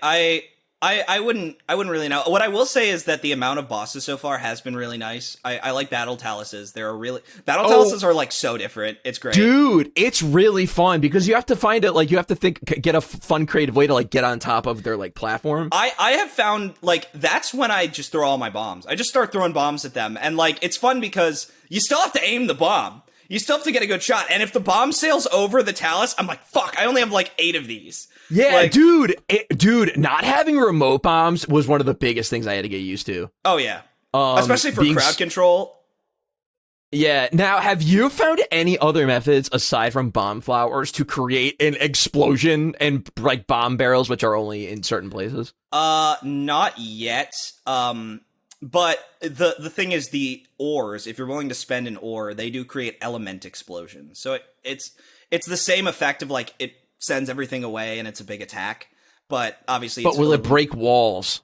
Speaker 1: I wouldn't really know. What I will say is that the amount of bosses so far has been really nice. I like battle taluses. Battle taluses are like so different. It's great.
Speaker 2: Dude, it's really fun because you have to find it, like you have to get a fun creative way to like get on top of their like platform.
Speaker 1: I have found like that's when I just throw all my bombs. I just start throwing bombs at them, and like it's fun because you still have to aim the bomb. You still have to get a good shot. And if the bomb sails over the talus, I'm like, fuck, I only have like 8 of these.
Speaker 2: Yeah,
Speaker 1: like,
Speaker 2: dude, not having remote bombs was one of the biggest things I had to get used to.
Speaker 1: Oh, yeah. Especially for crowd control.
Speaker 2: Yeah. Now, have you found any other methods aside from bomb flowers to create an explosion and like bomb barrels, which are only in certain places?
Speaker 1: Not yet. But the thing is, the ores, if you're willing to spend an ore, they do create element explosions. So it's the same effect of like it sends everything away and it's a big attack. But obviously,
Speaker 2: but will it break walls?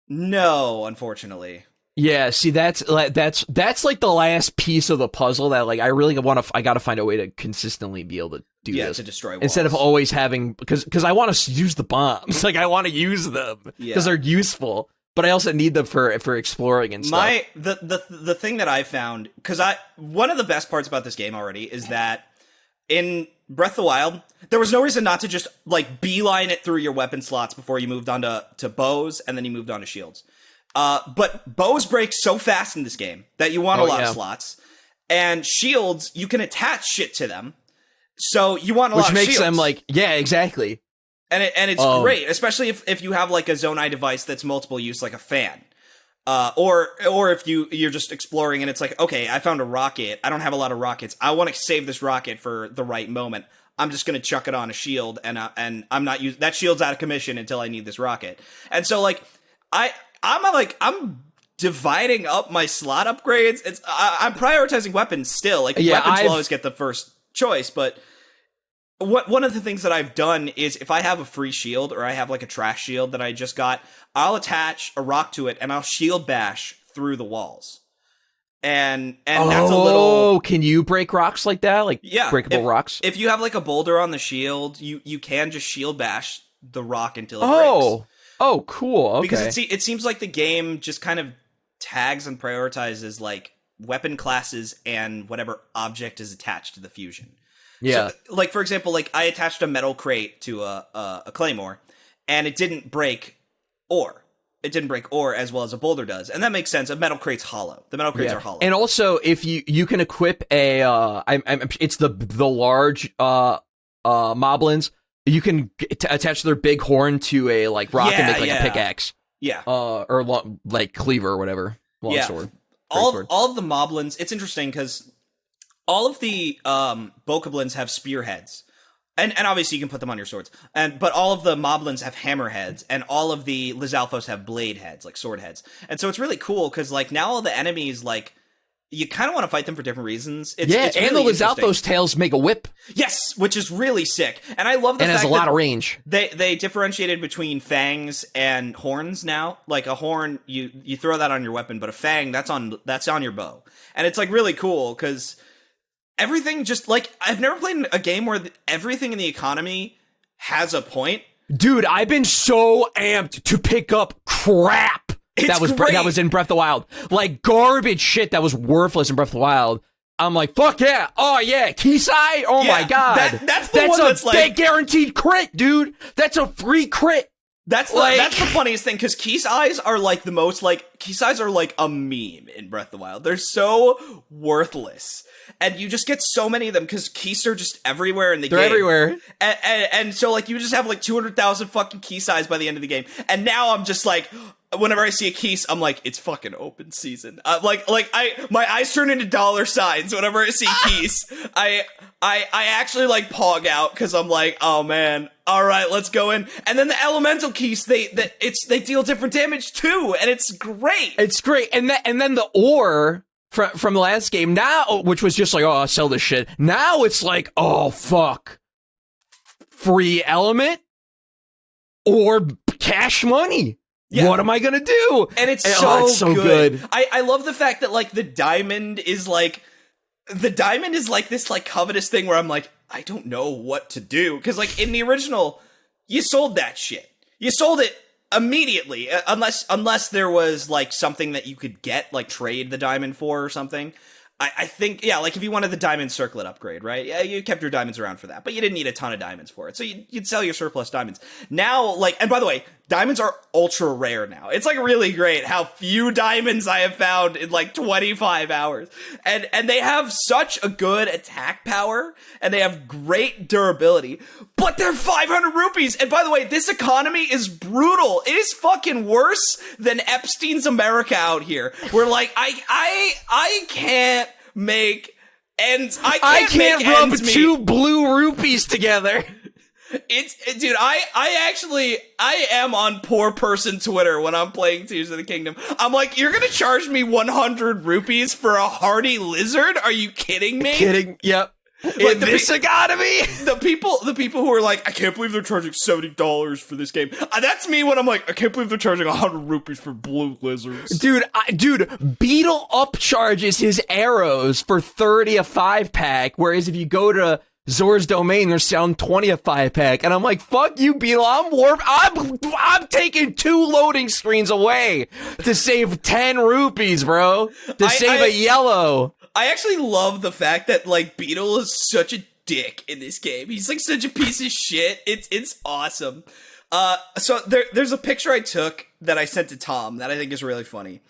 Speaker 1: No, unfortunately.
Speaker 2: Yeah, see, that's like the last piece of the puzzle that like I really I got to find a way to consistently be able to do this.
Speaker 1: To destroy walls.
Speaker 2: Instead of always having, because I want to use the bombs, like I want to use them because they're useful. But I also need them for exploring and stuff.
Speaker 1: The thing that I found, because one of the best parts about this game already is that in Breath of the Wild, there was no reason not to just like beeline it through your weapon slots before you moved on to bows and then you moved on to shields. But bows break so fast in this game that you want a lot of slots, and shields you can attach shit to them, so you want a lot of shields. Which makes
Speaker 2: them like exactly.
Speaker 1: And it's great, especially if you have like a Zonai device that's multiple use, like a fan, or if you're just exploring and it's like, okay, I found a rocket. I don't have a lot of rockets. I want to save this rocket for the right moment. I'm just gonna chuck it on a shield, and I'm not that shield's out of commission until I need this rocket. And so like I'm dividing up my slot upgrades. I'm prioritizing weapons still. Like weapons will always get the first choice, but. One of the things that I've done is if I have a free shield or I have like a trash shield that I just got, I'll attach a rock to it and I'll shield bash through the walls. And that's a little... Oh,
Speaker 2: can you break rocks like that? Like breakable rocks?
Speaker 1: If you have like a boulder on the shield, you can just shield bash the rock until it breaks.
Speaker 2: Oh, cool. Okay.
Speaker 1: Because it seems like the game just kind of tags and prioritizes like weapon classes and whatever object is attached to the fusion.
Speaker 2: Yeah.
Speaker 1: So, like, for example, like, I attached a metal crate to a claymore, and it didn't break ore. It didn't break ore as well as a boulder does. And that makes sense. A metal crate's hollow. The metal crates are hollow.
Speaker 2: And also, if you can equip it's the large moblins, you can attach their big horn to a, like, rock and make, like, a pickaxe.
Speaker 1: Yeah.
Speaker 2: Or, like, cleaver or whatever. Long sword.
Speaker 1: All of the moblins, it's interesting, because... all of the bokoblins have spearheads, and obviously you can put them on your swords. But all of the moblins have hammerheads, and all of the Lizalfos have blade heads, like sword heads. And so it's really cool because like now all the enemies like you kind of want to fight them for different reasons. It's
Speaker 2: and
Speaker 1: really
Speaker 2: the Lizalfos tails make a whip.
Speaker 1: Yes, which is really sick. And I love the
Speaker 2: fact
Speaker 1: has
Speaker 2: a lot of range.
Speaker 1: They differentiated between fangs and horns now. Like a horn, you throw that on your weapon, but a fang, that's on your bow. And it's like really cool because everything just like I've never played a game where everything in the economy has a point.
Speaker 2: Dude, I've been so amped to pick up crap. That was in Breath of the Wild. Like garbage shit that was worthless in Breath of the Wild. I'm like, fuck yeah. Oh yeah. Kisai? Oh my god.
Speaker 1: That's a
Speaker 2: big guaranteed crit, dude. That's a free crit.
Speaker 1: That's the funniest thing, because Kisais are like the most Kisais are like a meme in Breath of the Wild. They're so worthless. And you just get so many of them because keys are just everywhere in the game.
Speaker 2: They're everywhere.
Speaker 1: And so like you just have like 200,000 fucking Kisais by the end of the game. And now I'm just like, whenever I see a Keys, I'm like, it's fucking open season. My eyes turn into dollar signs whenever I see Keys. I actually like pog out because I'm like, oh man, all right, let's go in. And then the elemental Keys, they deal different damage too, and it's great.
Speaker 2: It's great, and then the ore from the last game now, which was just like, oh, I'll sell this shit. Now it's like, oh fuck, free element or cash money. Yeah. What am I gonna do?
Speaker 1: And it's so good. I love the fact that like the diamond is like this like covetous thing where I'm like, I don't know what to do, because like in the original, you sold that shit. You sold it immediately, unless there was like something that you could get, like trade the diamond for or something. I think, yeah, like if you wanted the diamond circlet upgrade, right? Yeah, you kept your diamonds around for that, but you didn't need a ton of diamonds for it. So you'd sell your surplus diamonds. Now, like, and by the way, diamonds are ultra rare now. It's like really great how few diamonds I have found in like 25 hours. And they have such a good attack power, and they have great durability, but they're 500 rupees. And by the way, this economy is brutal. It is fucking worse than Epstein's America out here. Where like, I can't make ends. I can't rub
Speaker 2: two blue rupees together.
Speaker 1: Dude, I am on poor person Twitter when I'm playing Tears of the Kingdom. I'm like, you're gonna charge me 100 rupees for a Hearty lizard? Are you kidding me?
Speaker 2: Yep. Like in this economy?
Speaker 1: The people who are like, I can't believe they're charging $70 for this game. That's me when I'm like, I can't believe they're charging 100 rupees for blue lizards.
Speaker 2: Dude, Beetle upcharges his arrows for 30 a 5-pack, whereas if you go to Zor's Domain, they're selling 20 a 5-pack. And I'm like, fuck you, Beetle. I'm taking 2 loading screens away to save 10 rupees, bro. To save a yellow.
Speaker 1: I actually love the fact that, like, Beetle is such a dick in this game. He's, like, such a piece of shit. It's awesome. So there's a picture I took that I sent to Tom that I think is really funny.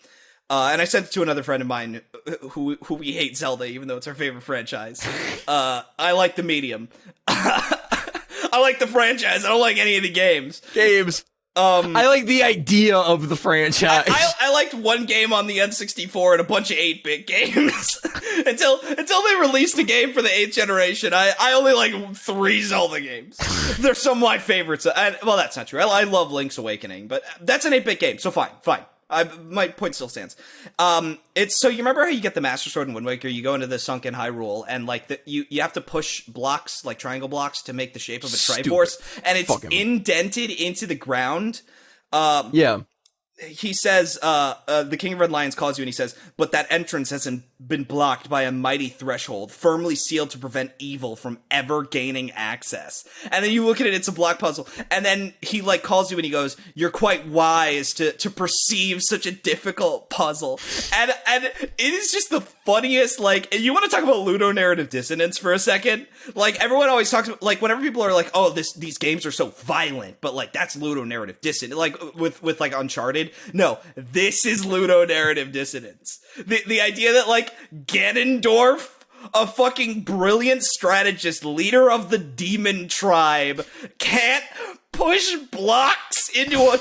Speaker 1: And I sent it to another friend of mine who we hate Zelda, even though it's our favorite franchise. I like the medium. I like the franchise. I don't like any of the games.
Speaker 2: I like the idea of the franchise.
Speaker 1: I liked one game on the N64 and a bunch of 8-bit games until they released a game for the 8th generation. I only like 3 Zelda games. They're some of my favorites. Well, that's not true. I love Link's Awakening, but that's an 8-bit game, so fine. My point still stands. It's so you remember how you get the Master Sword in Wind Waker? You go into the sunken Hyrule, and like you have to push blocks, like triangle blocks, to make the shape of a Triforce, and it's indented into the ground.
Speaker 2: Yeah.
Speaker 1: He says, the King of Red Lions calls you and he says, but that entrance hasn't been blocked by a mighty threshold, firmly sealed to prevent evil from ever gaining access. And then you look at it, it's a block puzzle. And then he like calls you and he goes, you're quite wise to perceive such a difficult puzzle. And it is just the funniest, like, you want to talk about Ludo narrative dissonance for a second? Like, everyone always talks about, like, whenever people are like, oh, these games are so violent, but like, that's Ludo narrative dissonance. Like, with like Uncharted. No, this is Ludo narrative dissonance. The idea that, like, Ganondorf, a fucking brilliant strategist, leader of the demon tribe, can't push blocks into a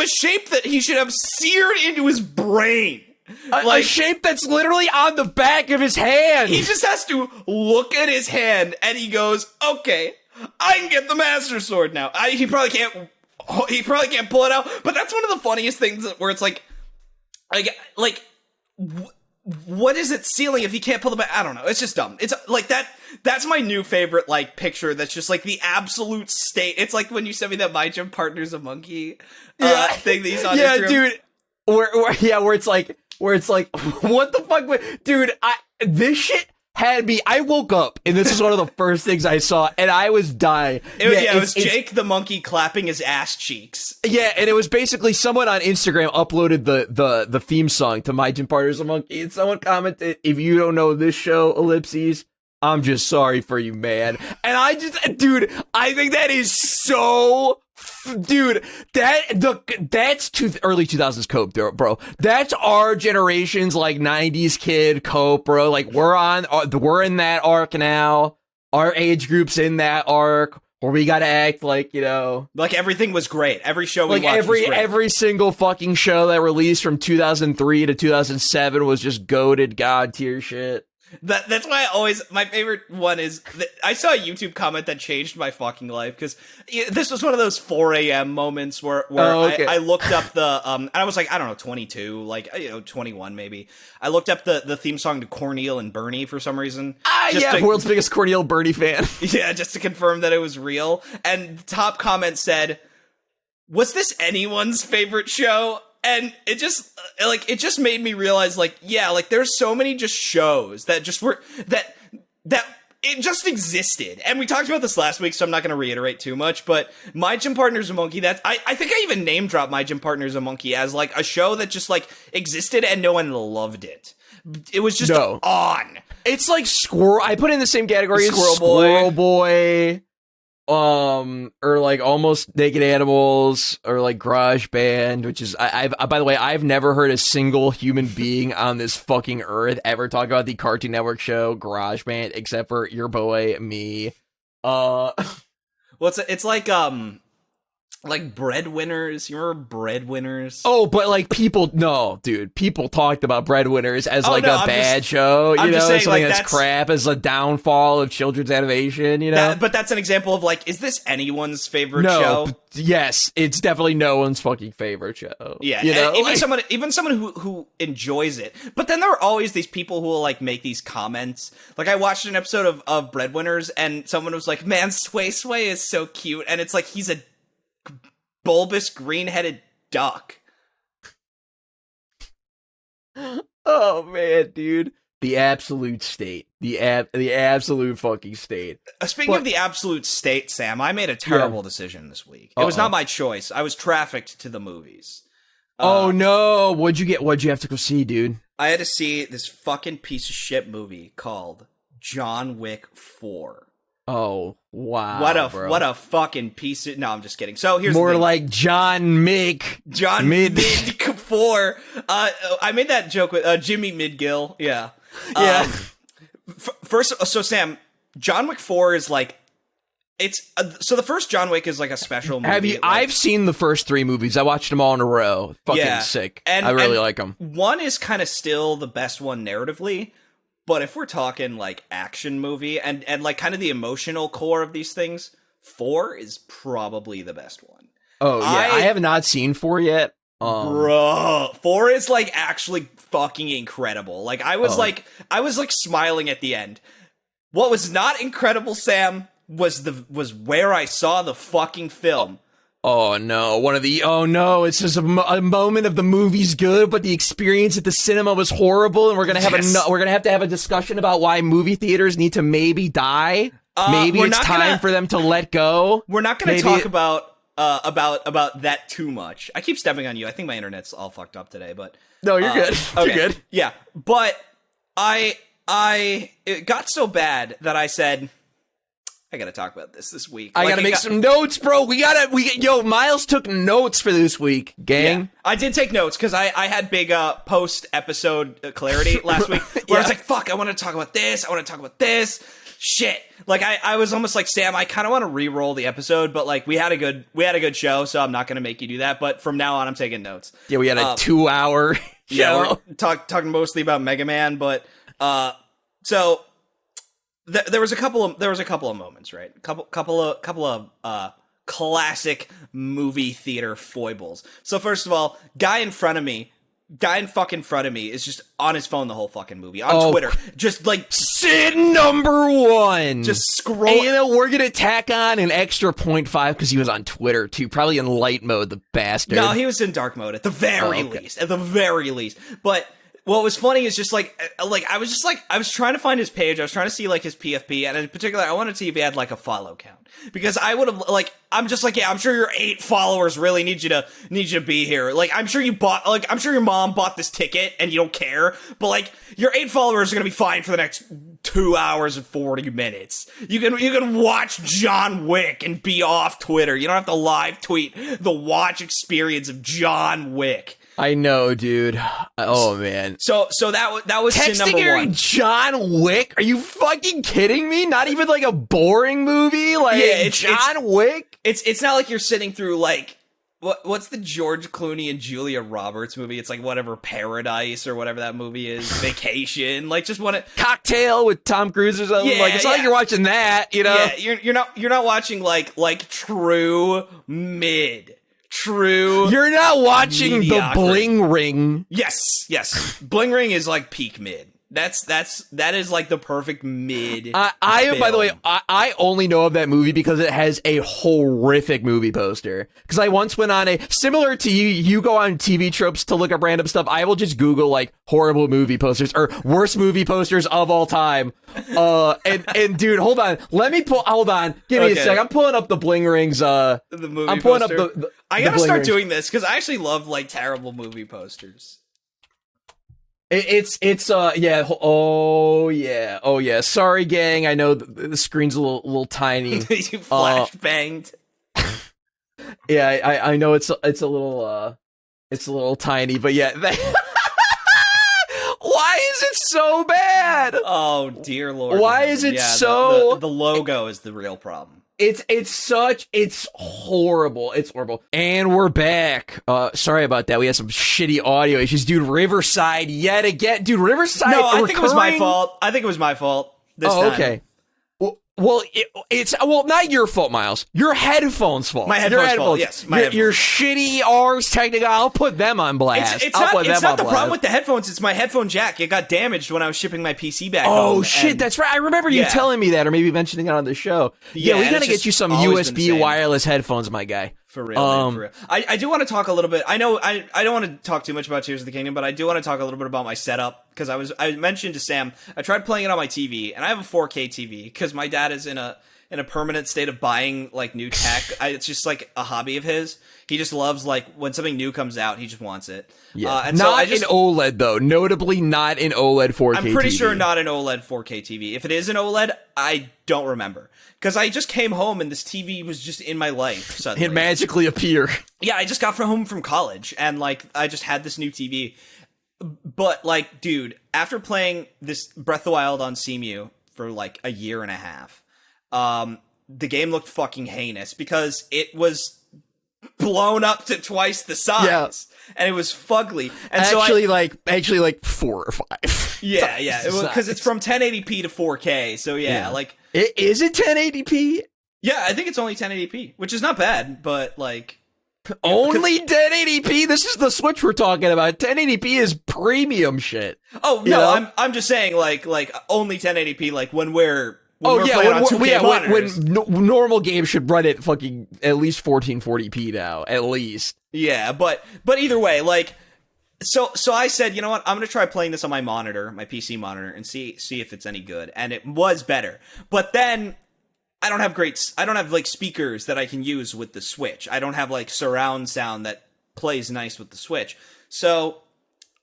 Speaker 1: shape that he should have seared into his brain.
Speaker 2: A shape that's literally on the back of his hand.
Speaker 1: He just has to look at his hand and he goes, okay, I can get the Master Sword now. He probably can't pull it out, but that's one of the funniest things where it's like what is it sealing if he can't pull the back? I don't know. It's just dumb. It's like that. That's my new favorite like picture. That's just like the absolute state. It's like when you sent me that My Gym Partner's a Monkey thing that you saw.
Speaker 2: Yeah, dude. Where it's like, what the fuck, dude? This shit had me. I woke up and this is one of the first things I saw, and I was dying.
Speaker 1: It was Jake the monkey clapping his ass cheeks.
Speaker 2: Yeah, and it was basically someone on Instagram uploaded the theme song to My Gym Partner's a Monkey, and someone commented, "If you don't know this show, ellipses, I'm just sorry for you, man." And I think that is so. Dude, that's early 2000s cope, bro. That's our generation's like 90s kid cope, bro. Like we're in that arc now. Our age group's in that arc where we gotta act like,
Speaker 1: like everything was great. Every show we
Speaker 2: like
Speaker 1: watched was great.
Speaker 2: Every single fucking show that released from 2003 to 2007 was just goated god tier shit.
Speaker 1: That's why my favorite one is I saw a YouTube comment that changed my fucking life, because this was one of those 4 a.m. moments where I looked up the and I was like, I don't know, 22, like 21 maybe. I looked up the theme song to Cornel and Bernie for some reason.
Speaker 2: World's biggest Cornel Bernie fan.
Speaker 1: Yeah, just to confirm that it was real. And the top comment said, "Was this anyone's favorite show?" And it just made me realize, like, yeah, like there's so many just shows that just were that it just existed. And we talked about this last week, so I'm not going to reiterate too much, but My Gym Partner's a Monkey, I think I even name dropped My Gym Partner's a Monkey as like a show that just like existed and no one loved it. It was just on.
Speaker 2: It's like Squirrel. I put it in the same category as
Speaker 1: Squirrel
Speaker 2: Boy. Or like Almost Naked Animals, or like Garage Band, which is by the way, I've never heard a single human being on this fucking earth ever talk about the Cartoon Network show Garage Band except for your boy, me.
Speaker 1: Well, it's like Breadwinners. You remember Breadwinners?
Speaker 2: Oh, but like people talked about Breadwinners as a bad show,
Speaker 1: saying,
Speaker 2: something that's crap, as a downfall of children's animation,
Speaker 1: But that's an example of like, is this anyone's favorite show?
Speaker 2: Yes, it's definitely no one's fucking favorite show.
Speaker 1: Yeah, even someone who enjoys it. But then there are always these people who will like make these comments. Like I watched an episode of Breadwinners, and someone was like, "Man, Sway Sway is so cute," and it's like he's a bulbous green-headed duck.
Speaker 2: Oh man, dude, the absolute state, the absolute fucking state.
Speaker 1: Speaking of the absolute state, Sam, I made a terrible decision this week. It was not my choice. I was trafficked to the movies.
Speaker 2: Oh no, what'd you have to go see, dude?
Speaker 1: I had to see this fucking piece of shit movie called John Wick 4.
Speaker 2: Oh wow!
Speaker 1: What a fucking piece of... No, I'm just kidding. So here's
Speaker 2: more
Speaker 1: the thing.
Speaker 2: like John Mid
Speaker 1: 4. I made that joke with Jimmy Midgill. Yeah. First, so Sam, John Wick 4 is like, it's so the first John Wick is like a special movie.
Speaker 2: Have you? I've seen the first 3 movies. I watched them all in a row. Fucking sick. I really like them. 1
Speaker 1: is kind of still the best one narratively. But if we're talking like action movie and like kind of the emotional core of these things, 4 is probably the best one.
Speaker 2: Oh yeah, I have not seen 4 yet.
Speaker 1: Bro, 4 is like actually fucking incredible. Like I was like smiling at the end. What was not incredible, Sam, was where I saw the fucking film.
Speaker 2: Oh no, it's just a moment of the movie's good, but the experience at the cinema was horrible, and we're gonna have to have a discussion about why movie theaters need to maybe die. Maybe it's time for them to let go.
Speaker 1: We're not gonna talk about that too much. I keep stepping on you. I think my internet's all fucked up today, but
Speaker 2: no, you're good.
Speaker 1: Okay.
Speaker 2: You're good.
Speaker 1: Yeah, but it got so bad that I said, I gotta talk about this week.
Speaker 2: I gotta make some notes, bro. Myles took notes for this week, gang.
Speaker 1: Yeah, I did take notes because I had big post-episode clarity last week where I was like, fuck, I want to talk about this. I want to talk about this. Shit. Like, I was almost like, Sam, I kind of want to re-roll the episode, but like, we had a good show, so I'm not gonna make you do that. But from now on, I'm taking notes.
Speaker 2: Yeah, we had a 2-hour show.
Speaker 1: Yeah, we're talking mostly about Mega Man, but so... There was a couple of moments, right? Couple of classic movie theater foibles. So first of all, guy in front of me guy in fucking front of me is just on his phone the whole fucking movie on Twitter, just like
Speaker 2: sin number one.
Speaker 1: Just scroll.
Speaker 2: And we're gonna tack on an extra 0.5 because he was on Twitter too, probably in light mode. The bastard.
Speaker 1: No, he was in dark mode at the very least. At the very least, but. What was funny is just like I was trying to find his page. I was trying to see like his PFP, and in particular, I wanted to see if he had like a follow count because I would have like I'm just like I'm sure your 8 followers really need you to be here. Like I'm sure your mom bought this ticket and you don't care, but like your 8 followers are gonna be fine for the next 2 hours and 40 minutes. You can watch John Wick and be off Twitter. You don't have to live tweet the watch experience of John Wick.
Speaker 2: I know, dude. Oh man.
Speaker 1: So that was sin number one.
Speaker 2: John Wick? Are you fucking kidding me? Not even like a boring movie? Like John Wick?
Speaker 1: It's not like you're sitting through like what's the George Clooney and Julia Roberts movie? It's like whatever Paradise or whatever that movie is. Vacation. Like just
Speaker 2: Cocktail with Tom Cruise or something.
Speaker 1: Yeah,
Speaker 2: like it's not like you're watching that, you know?
Speaker 1: Yeah, you're not watching like true mid. True.
Speaker 2: You're not watching
Speaker 1: mediocrity.
Speaker 2: The Bling Ring.
Speaker 1: Yes. Bling Ring is like peak mid. That is like the perfect mid.
Speaker 2: By the way, I only know of that movie because it has a horrific movie poster. Because I once went on similar to you. You go on TV tropes to look up random stuff. I will just Google like horrible movie posters or worst movie posters of all time. And dude, hold on. Hold on. Give me a sec. I'm pulling up the Bling Rings. The movie. I'm pulling
Speaker 1: poster.
Speaker 2: Up the
Speaker 1: I gotta start doing this because I actually love like terrible movie posters.
Speaker 2: It's sorry gang, I know the screen's a little tiny.
Speaker 1: You flash banged.
Speaker 2: Yeah, I know it's a little tiny, but yeah. Why is it so bad?
Speaker 1: Oh dear lord.
Speaker 2: Why is it so
Speaker 1: the logo is the real problem.
Speaker 2: It's horrible. It's horrible. And we're back. Sorry about that. We had some shitty audio issues. Dude, Riverside yet again. Dude, Riverside.
Speaker 1: No, I think it was my fault. This time.
Speaker 2: Okay. Well, it's not your fault, Miles. Your headphones' fault.
Speaker 1: My headphones' fault. Yes,
Speaker 2: your shitty R's technical. I'll put them on blast.
Speaker 1: It's not the problem with the headphones. It's my headphone jack. It got damaged when I was shipping my PC back home.
Speaker 2: Oh shit, that's right. I remember you telling me that, or maybe mentioning it on the show. Yeah, we gotta get you some USB wireless headphones, my guy.
Speaker 1: For real, man, for real. I do want to talk a little bit. I know I don't want to talk too much about Tears of the Kingdom, but I do want to talk a little bit about my setup because I mentioned to Sam I tried playing it on my TV, and I have a 4K TV because my dad is in a permanent state of buying like new tech. It's just like a hobby of his. He just loves like when something new comes out, he just wants it.
Speaker 2: Yeah, and not an OLED though. Notably, not an OLED 4K.
Speaker 1: I'm pretty
Speaker 2: TV.
Speaker 1: sure not an OLED 4K TV. If it is an OLED, I don't remember because I just came home and this TV was just in my life suddenly.
Speaker 2: It magically appeared.
Speaker 1: Yeah, I just got home from college and like I just had this new TV. But like, dude, after playing this Breath of the Wild on CMU for like a year and a half. The game looked fucking heinous because it was blown up to twice the size, and it was fugly. And
Speaker 2: actually, like 4 or 5.
Speaker 1: Yeah, because it's from 1080p to 4K. So like,
Speaker 2: is it 1080p?
Speaker 1: Yeah, I think it's only 1080p, which is not bad, but like.
Speaker 2: Only 1080p. This is the Switch we're talking about. 1080p is premium shit.
Speaker 1: Oh no, I'm just saying like only 1080p. Like when we're playing on 2K monitors.
Speaker 2: When normal games should run it fucking at least 1440p now, at least.
Speaker 1: Yeah, but either way, like, so I said, you know what, I'm gonna try playing this on my monitor, my PC monitor, and see if it's any good, and it was better. But then I don't have like speakers that I can use with the Switch. I don't have like surround sound that plays nice with the Switch. So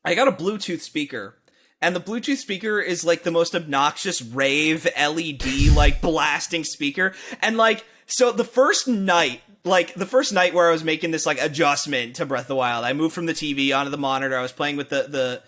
Speaker 1: I got a Bluetooth speaker. And the Bluetooth speaker is like the most obnoxious rave LED like blasting speaker. And like, so the first night where I was making this like adjustment to Breath of the Wild, I moved from the TV onto the monitor. I was playing with the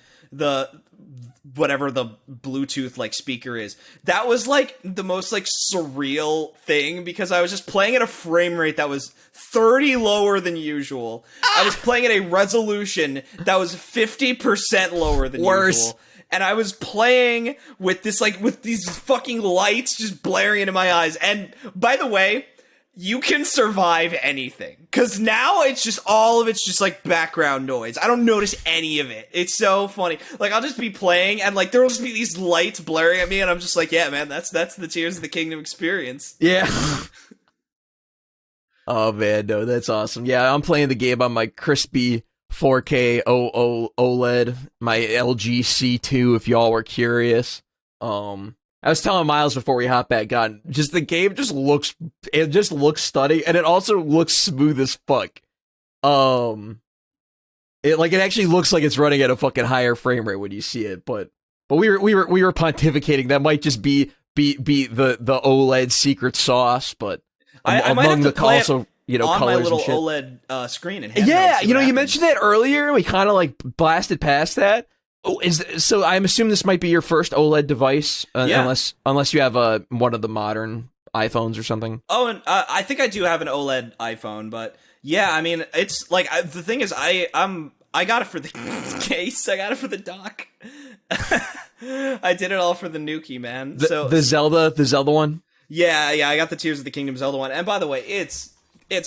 Speaker 1: whatever the Bluetooth like speaker is. That was like the most like surreal thing because I was just playing at a frame rate that was 30 lower than usual. I was playing at a resolution that was 50% lower than usual. And I was playing with this, like, with these fucking lights just blaring into my eyes. And, by the way, you can survive anything. Because now it's just, all of it's just, like, background noise. I don't notice any of it. It's so funny. Like, I'll just be playing, and, like, there'll just be these lights blaring at me, and I'm just like, yeah, man, that's the Tears of the Kingdom experience.
Speaker 2: Yeah. Oh, man, no, that's awesome. Yeah, I'm playing the game on my crispy 4K OLED, my LG C2, if y'all were curious. I was telling Myles before we hop back on, just the game just looks stunning, and it also looks smooth as fuck. It actually looks like it's running at a fucking higher frame rate when you see it, but we were pontificating that might just be the OLED secret sauce, but
Speaker 1: I might have to play
Speaker 2: also,
Speaker 1: on
Speaker 2: colors
Speaker 1: my little
Speaker 2: and shit.
Speaker 1: OLED screen and
Speaker 2: yeah, you mentioned that earlier. We kind of like blasted past that. Oh, so I'm assuming this might be your first OLED device,
Speaker 1: yeah.
Speaker 2: unless you have one of the modern iPhones or something.
Speaker 1: Oh, and I think I do have an OLED iPhone, but yeah, I mean, it's like the thing is, I got it for the case, I got it for the dock. I did it all for the Nuki, man.
Speaker 2: The Zelda one.
Speaker 1: Yeah, I got the Tears of the Kingdom Zelda one, and by the way, it's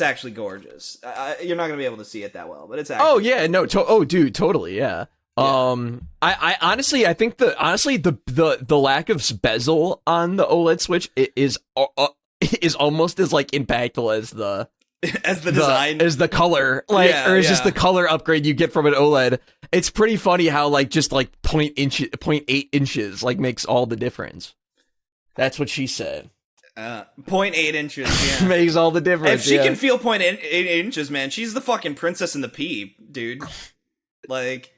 Speaker 1: actually gorgeous. You're not gonna be able to see it that well, but it's actually.
Speaker 2: Oh yeah, no, dude, totally, yeah. I honestly, I think the lack of bezel on the OLED Switch is almost as like impactful as the
Speaker 1: design,
Speaker 2: as the color, or is just the color upgrade you get from an OLED. It's pretty funny how like just like 0.8 inches like makes all the difference. That's what she said.
Speaker 1: 0.8 inches, yeah.
Speaker 2: Makes all the difference.
Speaker 1: If she can feel 0.8 inches, man, she's the fucking Princess and the Pea, dude. Like.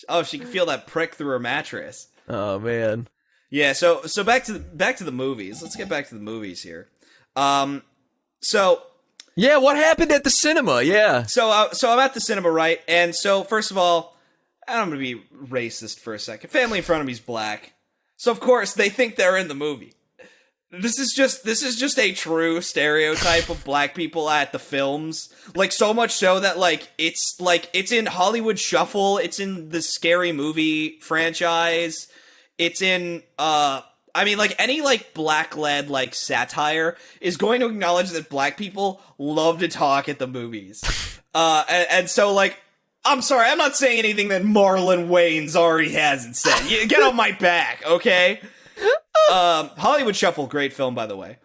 Speaker 1: Oh, she can feel that prick through her mattress.
Speaker 2: Oh man.
Speaker 1: Yeah, so back to the movies. Let's get back to the movies here. So
Speaker 2: yeah, what happened at the cinema? Yeah.
Speaker 1: So I'm at the cinema, right? And so first of all, I'm gonna be racist for a second. Family in front of me is black, so of course they think they're in the movie. This is just a true stereotype of black people at the films. Like, so much so that, it's in Hollywood Shuffle, it's in the Scary Movie franchise, it's in, any, black-led, satire is going to acknowledge that black people love to talk at the movies. And so, I'm sorry, I'm not saying anything that Marlon Wayans already hasn't said. You get on my back, okay? Hollywood Shuffle, great film, by the way.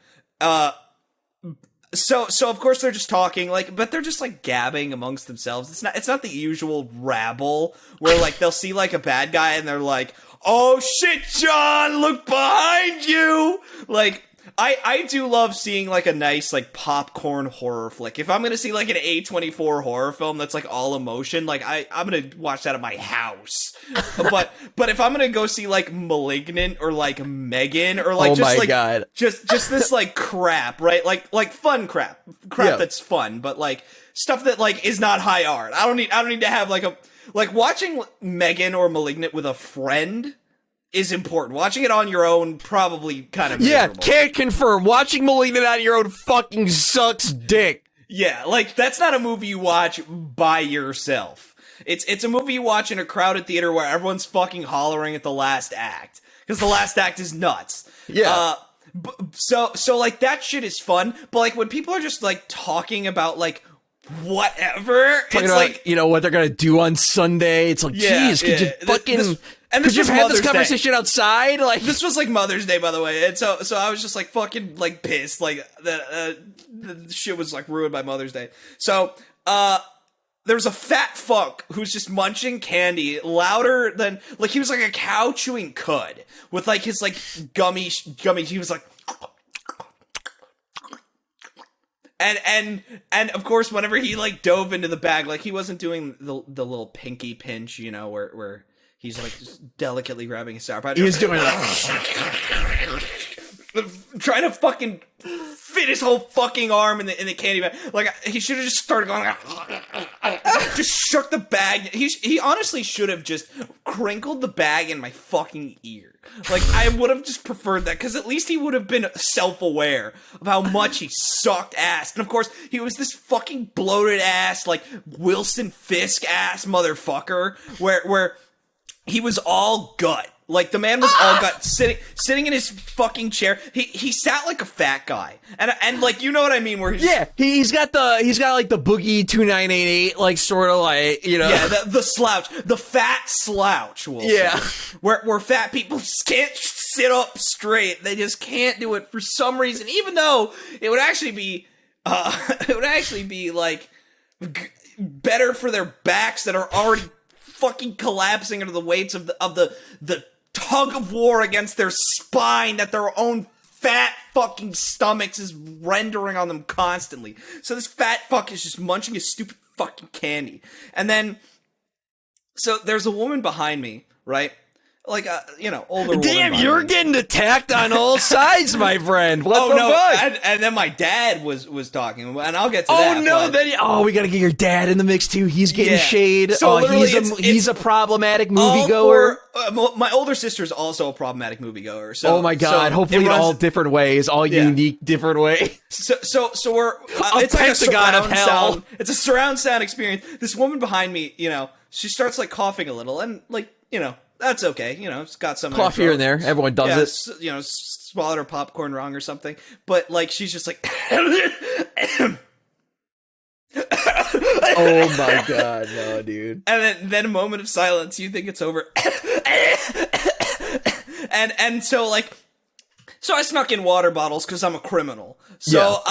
Speaker 1: So of course they're just talking, but they're just gabbing amongst themselves. It's not the usual rabble where they'll see a bad guy and they're like, "Oh shit, John, look behind you!" I do love seeing a nice popcorn horror flick. If I'm gonna see an A24 horror film that's all emotion, I'm gonna watch that at my house. but if I'm gonna go see Malignant or Megan or
Speaker 2: God.
Speaker 1: just this crap, right? Like fun crap that's fun, but stuff that is not high art. I don't need to have watching Megan or Malignant with a friend is important. Watching it on your own probably kind of miserable.
Speaker 2: Yeah, can't confirm. Watching Malignant on your own fucking sucks dick.
Speaker 1: Yeah, that's not a movie you watch by yourself. It's a movie you watch in a crowded theater where everyone's fucking hollering at the last act. Because the last act is nuts.
Speaker 2: Yeah.
Speaker 1: So that shit is fun, but when people are just talking about whatever,
Speaker 2: talking
Speaker 1: it's
Speaker 2: about, what they're gonna do on Sunday. It's geez, could you fucking... Could you have had this conversation outside?
Speaker 1: This was Mother's Day, by the way, and so I was just fucking pissed, the shit was ruined by Mother's Day. So there's a fat fuck who's just munching candy louder than he was a cow chewing cud with his gummy. He was and of course whenever he dove into the bag, he wasn't doing the little pinky pinch, where he's just delicately grabbing his sour patch.
Speaker 2: He was doing
Speaker 1: trying to fucking fit his whole fucking arm in the candy bag. He should have just started going. Just shook the bag. He honestly should have just crinkled the bag in my fucking ear. I would have just preferred that, because at least he would have been self-aware of how much he sucked ass. And of course, he was this fucking bloated ass, Wilson Fisk ass motherfucker, where he was all gut. Like, the man was all gut, sitting in his fucking chair. He sat like a fat guy. And like, you know what I mean? Where
Speaker 2: he's got like the Boogie 2988, like, sort of like, you know.
Speaker 1: Yeah, the slouch. The fat slouch, we'll say. Where fat people just can't sit up straight. They just can't do it for some reason, even though it would actually be, like, better for their backs that are already fucking collapsing under the weights of the tug of war against their spine that their own fat fucking stomachs is rendering on them constantly. So this fat fuck is just munching his stupid fucking candy. And then, so there's a woman behind me, right? Like a, older woman.
Speaker 2: Damn, you're getting attacked on all sides, my friend. What the fuck?
Speaker 1: And then my dad was talking, and I'll get to that.
Speaker 2: Oh no, we gotta get your dad in the mix too. He's getting shade.
Speaker 1: So
Speaker 2: he's a problematic moviegoer.
Speaker 1: My older sister's also a problematic moviegoer. So,
Speaker 2: oh my god! Hopefully, in all different ways, all unique different ways.
Speaker 1: So we're it's like a surround sound. It's a surround sound experience. This woman behind me, she starts like coughing a little, and like that's okay. It's got some
Speaker 2: cough here and there. Everyone does
Speaker 1: it. Swallowed her popcorn wrong or something. But like, she's just like,
Speaker 2: oh my god, no, dude.
Speaker 1: And then a moment of silence. You think it's over, and so like, so I snuck in water bottles because I'm a criminal. So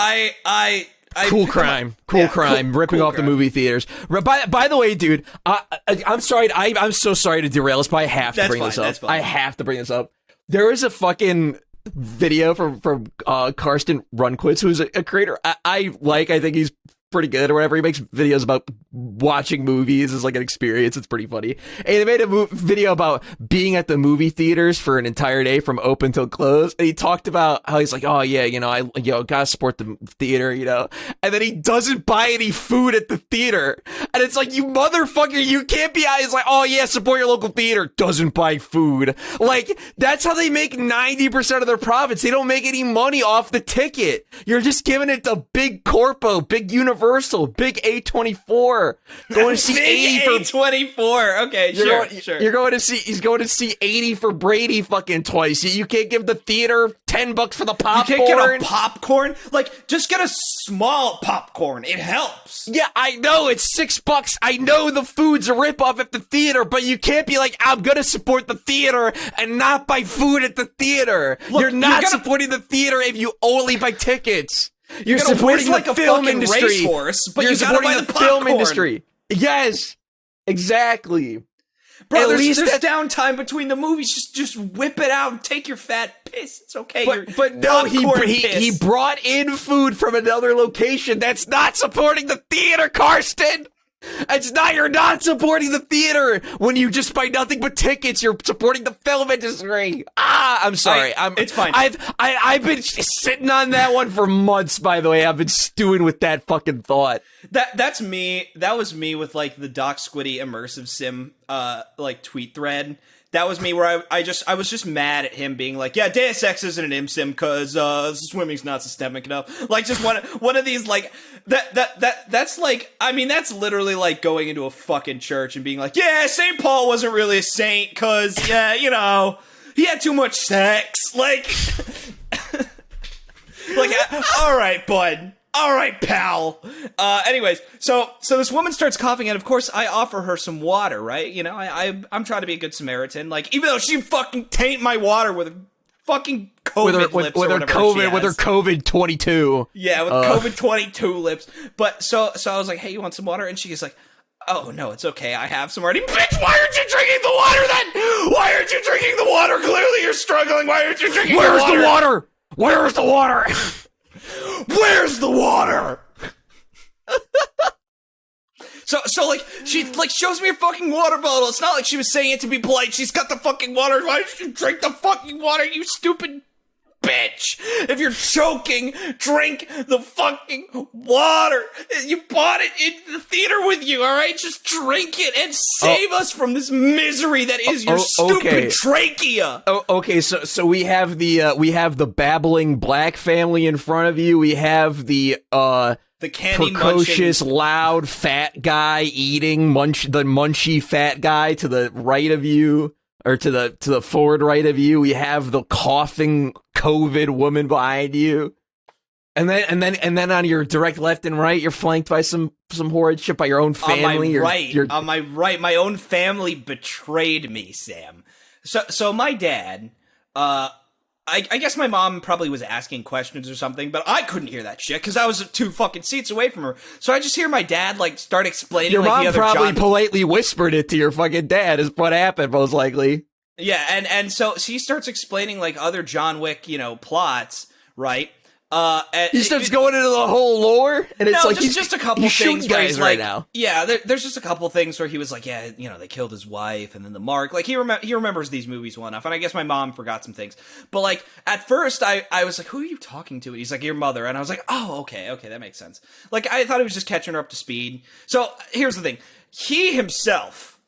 Speaker 2: Cool crime, ripping off the movie theaters. By the way, dude, I'm sorry. I'm so sorry to derail this, but I have to bring this up. I have to bring this up. There is a fucking video from Karsten Runquist, who's a creator I think he's pretty good or whatever. He makes videos about watching movies as like an experience. It's pretty funny. And they made a video about being at the movie theaters for an entire day from open till close. And he talked about how he's like, oh yeah, I gotta support the theater, and then he doesn't buy any food at the theater. And it's like, you motherfucker, you can't be out. He's like, oh yeah, support your local theater. Doesn't buy food. Like, that's how they make 90% of their profits. They don't make any money off the ticket. You're just giving it to big corpo, big Universal, big A24. Going to see 80 for
Speaker 1: A24. Okay, sure.
Speaker 2: He's going to see 80 for Brady fucking twice. You can't give the theater $10 for the popcorn.
Speaker 1: You can't get a popcorn? Like, just get a small popcorn. It helps.
Speaker 2: Yeah, I know. It's $6. I know the food's a ripoff at the theater, but you can't be like, I'm going to support the theater and not buy food at the theater. Look, you're not supporting the theater if you only buy tickets. You're supporting
Speaker 1: like
Speaker 2: the
Speaker 1: a
Speaker 2: film
Speaker 1: fucking
Speaker 2: industry.
Speaker 1: Racehorse, but
Speaker 2: you're
Speaker 1: you gotta buy the popcorn.
Speaker 2: Film industry. Yes, exactly.
Speaker 1: Bro, there's downtime between the movies. Just whip it out and take your fat piss. It's okay.
Speaker 2: But no, he brought in food from another location. That's not supporting the theater, Karsten. You're not supporting the theater when you just buy nothing but tickets. You're supporting the film industry. I'm sorry.
Speaker 1: It's fine.
Speaker 2: I've been sitting on that one for months, by the way. I've been stewing with that fucking thought.
Speaker 1: That's me. That was me with like the Doc Squiddy immersive sim like tweet thread. That was me where I was just mad at him being like, yeah, Deus Ex isn't an ImSim because swimming's not systemic enough. Like, just one of these, like, that's like, I mean, that's literally like going into a fucking church and being like, yeah, St. Paul wasn't really a saint because, yeah, he had too much sex. Like, all right, bud. All right, pal. Anyways, so this woman starts coughing, and of course, I offer her some water, right? I'm trying to be a good Samaritan. Like, even though she fucking taint my water with fucking COVID lips or whatever she has.
Speaker 2: With her COVID 22.
Speaker 1: Yeah, with COVID 22 lips. But so I was like, hey, you want some water? And she's like, oh no, it's okay. I have some already. Bitch, why aren't you drinking the water then? Why aren't you drinking the water? Clearly, you're struggling. Why aren't you drinking the water?
Speaker 2: Where's the water? Where's the water?
Speaker 1: Where's the water? So like, she like shows me a fucking water bottle. It's not like she was saying it to be polite. She's got the fucking water. Why don't you drink the fucking water, you stupid bitch? If you're choking, drink the fucking water. You bought it in the theater with you, all right? Just drink it and save us from this misery that is your stupid trachea.
Speaker 2: Oh, okay. So we have the babbling black family in front of you. We have the
Speaker 1: candy
Speaker 2: precocious,
Speaker 1: munching,
Speaker 2: loud, fat guy eating the munchy fat guy to the right of you. or to the forward right of you, we have the coughing COVID woman behind you. And then on your direct left and right, you're flanked by some horrid shit by your own family.
Speaker 1: On my right, my own family betrayed me, Sam. So my dad, I guess my mom probably was asking questions or something, but I couldn't hear that shit because I was 2 fucking seats away from her. So I just hear my dad like start explaining.
Speaker 2: Your
Speaker 1: like,
Speaker 2: mom probably politely whispered it to your fucking dad. Is what happened, most likely.
Speaker 1: Yeah, and so she starts explaining like other John Wick, plots, right?
Speaker 2: He starts going into the whole lore, and it's like
Speaker 1: just a couple things where he's
Speaker 2: right
Speaker 1: like,
Speaker 2: now.
Speaker 1: Yeah, there's just a couple things where he was like, yeah, they killed his wife, and then the mark. Like he remembers these movies well enough, and I guess my mom forgot some things. But like at first, I was like, who are you talking to? And he's like, your mother, and I was like, oh, okay, that makes sense. Like I thought he was just catching her up to speed. So here's the thing: he himself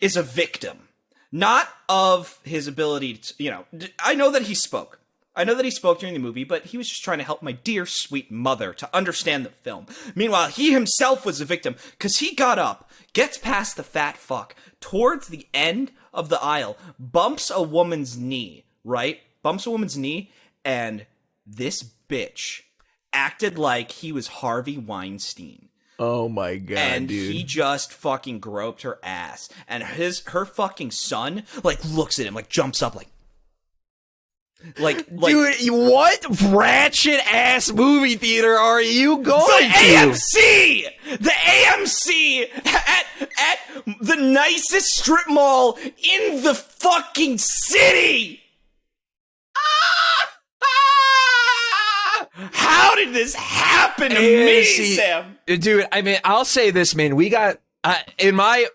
Speaker 1: is a victim, not of his ability to, I know that he spoke. During the movie, but he was just trying to help my dear, sweet mother to understand the film. Meanwhile, he himself was a victim, because he got up, gets past the fat fuck, towards the end of the aisle, bumps a woman's knee, right? Bumps a woman's knee, and this bitch acted like he was Harvey Weinstein.
Speaker 2: Oh my god,
Speaker 1: and
Speaker 2: dude.
Speaker 1: He just fucking groped her ass. And her fucking son, like, looks at him, like, jumps up, like,
Speaker 2: dude, what ratchet ass movie theater are you going to?
Speaker 1: The AMC at the nicest strip mall in the fucking city. How did this happen to me, Sam?
Speaker 2: Dude, I mean, I'll say this, man. We got in my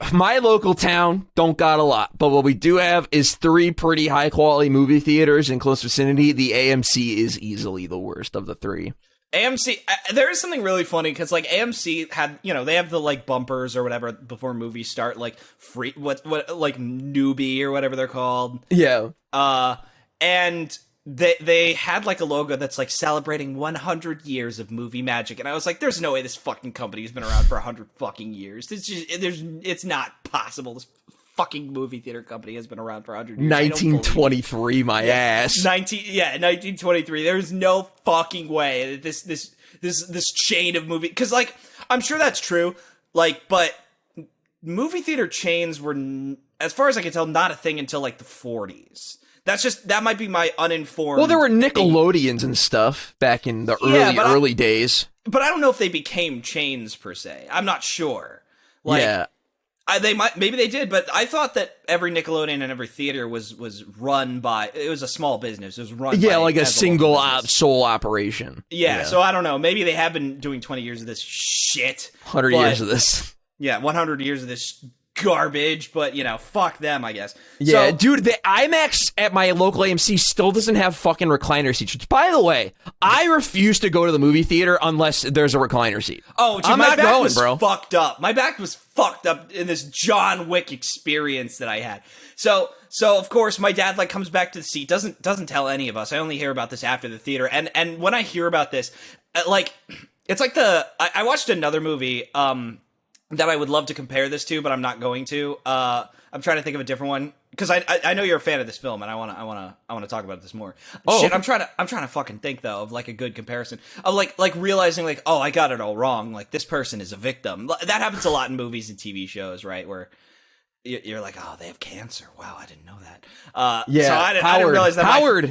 Speaker 2: local town, don't got a lot, but what we do have is 3 pretty high quality movie theaters in close vicinity. The AMC is easily the worst of the 3.
Speaker 1: AMC, there is something really funny because like AMC had, they have the like bumpers or whatever before movies start, like free, what like newbie or whatever they're called.
Speaker 2: Yeah.
Speaker 1: And they had like a logo that's like celebrating 100 years of movie magic, and I was like, there's no way this fucking company has been around for 100 fucking years. It's not possible. This fucking movie theater company has been around for 100 years.
Speaker 2: 1923, my ass.
Speaker 1: 1923. There's no fucking way that this chain of movie, because like I'm sure that's true, like, but movie theater chains were, as far as I can tell, not a thing until like the 40s. That might be my uninformed.
Speaker 2: Well, there were Nickelodeons and stuff back in the early days.
Speaker 1: But I don't know if they became chains per se. I'm not sure. Like, yeah. Maybe they did, but I thought that every Nickelodeon and every theater was run by, it was a small business. It was run by,
Speaker 2: like a single sole operation.
Speaker 1: Yeah, so I don't know. Maybe they have been doing 20 years of this shit.
Speaker 2: 100 years of this.
Speaker 1: Yeah, 100 years of this garbage, but fuck them, I guess.
Speaker 2: Yeah, so, dude, the IMAX at my local AMC still doesn't have fucking recliner seats. Which, by the way, I refuse to go to the movie theater unless there's a recliner seat.
Speaker 1: Oh, dude, my back was fucked up. My back was fucked up in this John Wick experience that I had. So of course my dad like comes back to the seat, doesn't tell any of us. I only hear about this after the theater, and when I hear about this, like it's like I watched another movie that I would love to compare this to, but I'm not going to. I'm trying to think of a different one because I know you're a fan of this film, and I want to talk about this more. Oh, shit, I'm trying to fucking think though of like a good comparison of like realizing like, oh, I got it all wrong. Like this person is a victim. That happens a lot in movies and TV shows, right? Where you're like, oh, they have cancer. Wow, I didn't know that.
Speaker 2: Yeah, so I didn't realize that.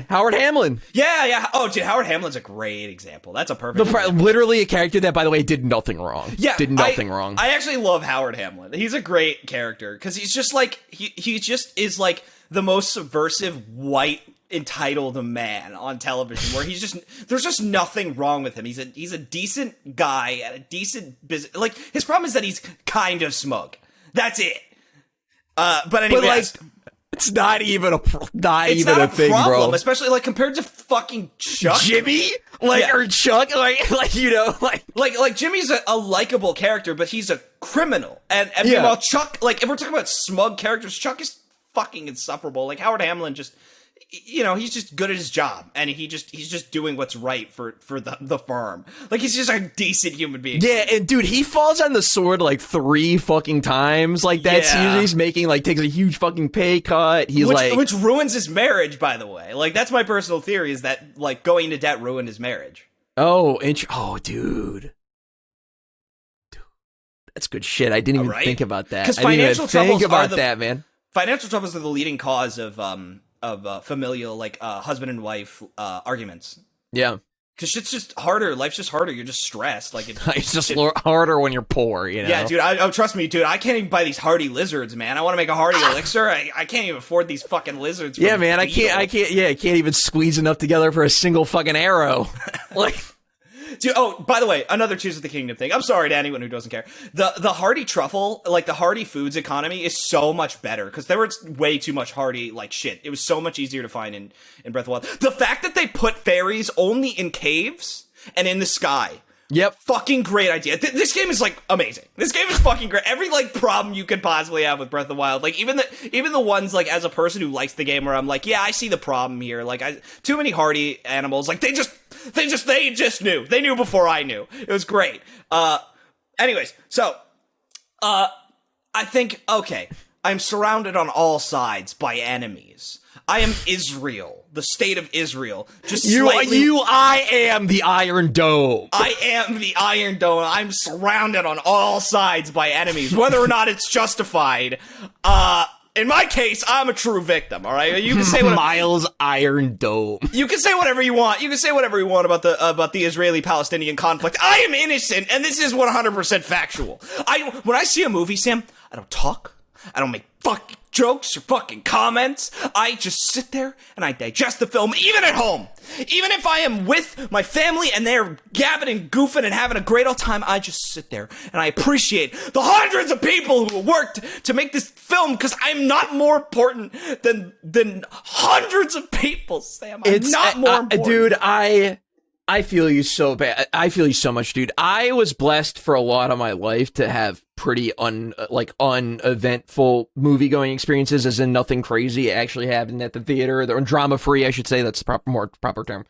Speaker 2: Howard Hamlin.
Speaker 1: Yeah. Oh, dude, Howard Hamlin's a great example. That's a perfect example.
Speaker 2: Literally a character that, by the way, did nothing wrong.
Speaker 1: Yeah,
Speaker 2: did nothing wrong.
Speaker 1: I actually love Howard Hamlin. He's a great character because he's just like he just is like the most subversive white entitled man on television, where there's just nothing wrong with him. He's a decent guy at a decent business. Like his problem is that he's kind of smug. That's it. But anyway,
Speaker 2: it's not even a thing,
Speaker 1: problem,
Speaker 2: bro.
Speaker 1: Especially like compared to fucking Chuck,
Speaker 2: Jimmy, or Chuck, like
Speaker 1: Jimmy's a likable character, but he's a criminal. And while Chuck, like if we're talking about smug characters, Chuck is fucking insufferable. Like Howard Hamlin just you know, he's just good at his job, and he's just doing what's right for the farm. Like, he's just a decent human being.
Speaker 2: Yeah, and dude, he falls on the sword like 3 fucking times. Like, that season he's making, like, takes a huge fucking pay cut. Which
Speaker 1: ruins his marriage, by the way. Like, that's my personal theory, is that, like, going into debt ruined his marriage.
Speaker 2: Oh, dude. That's good shit. I didn't even think about that.
Speaker 1: Because financial troubles
Speaker 2: man.
Speaker 1: Financial troubles are the leading cause of familial, like, husband and wife arguments.
Speaker 2: Yeah.
Speaker 1: Because shit's just harder. Life's just harder. You're just stressed. Like,
Speaker 2: it's just harder when you're poor, you know?
Speaker 1: Yeah, dude. Trust me, dude. I can't even buy these Hearty lizards, man. I want to make a Hearty elixir. I can't even afford these fucking lizards.
Speaker 2: Yeah, man. I can't even squeeze enough together for a single fucking arrow. Like...
Speaker 1: Dude, oh, by the way, another Tears of the Kingdom thing. I'm sorry to anyone who doesn't care. The Hearty truffle, like, the Hearty foods economy is so much better, because there was way too much Hearty, like, shit. It was so much easier to find in Breath of the Wild. The fact that they put fairies only in caves and in the sky.
Speaker 2: Yep.
Speaker 1: Fucking great idea. This game is, like, amazing. This game is fucking great. Every, like, problem you could possibly have with Breath of the Wild. Like, even the ones, like, as a person who likes the game, where I'm like, yeah, I see the problem here. Like, too many Hearty animals. Like, they just knew. They knew before I knew. It was great. Anyways, so, I think, okay, I'm surrounded on all sides by enemies. I am Israel, the state of Israel.
Speaker 2: I am the Iron Dome.
Speaker 1: I am the Iron Dome. I'm surrounded on all sides by enemies, whether or not it's justified. In my case, I'm a true victim, all right? You can say what
Speaker 2: Myles Iron Dome.
Speaker 1: You can say whatever you want. You can say whatever you want about the Israeli-Palestinian conflict. I am innocent, and this is 100% factual. When I see a movie, Sam, I don't talk. I don't make fucking jokes or fucking comments. I just sit there and I digest the film, even at home. Even if I am with my family and they're gabbing and goofing and having a great old time, I just sit there and I appreciate the hundreds of people who worked to make this film, because I'm not more important than hundreds of people, Sam. I'm not more important.
Speaker 2: Dude, I feel you so bad. I feel you so much, dude. I was blessed for a lot of my life to have pretty uneventful movie-going experiences, as in nothing crazy actually happened at the theater, or drama-free, I should say. That's the more proper term.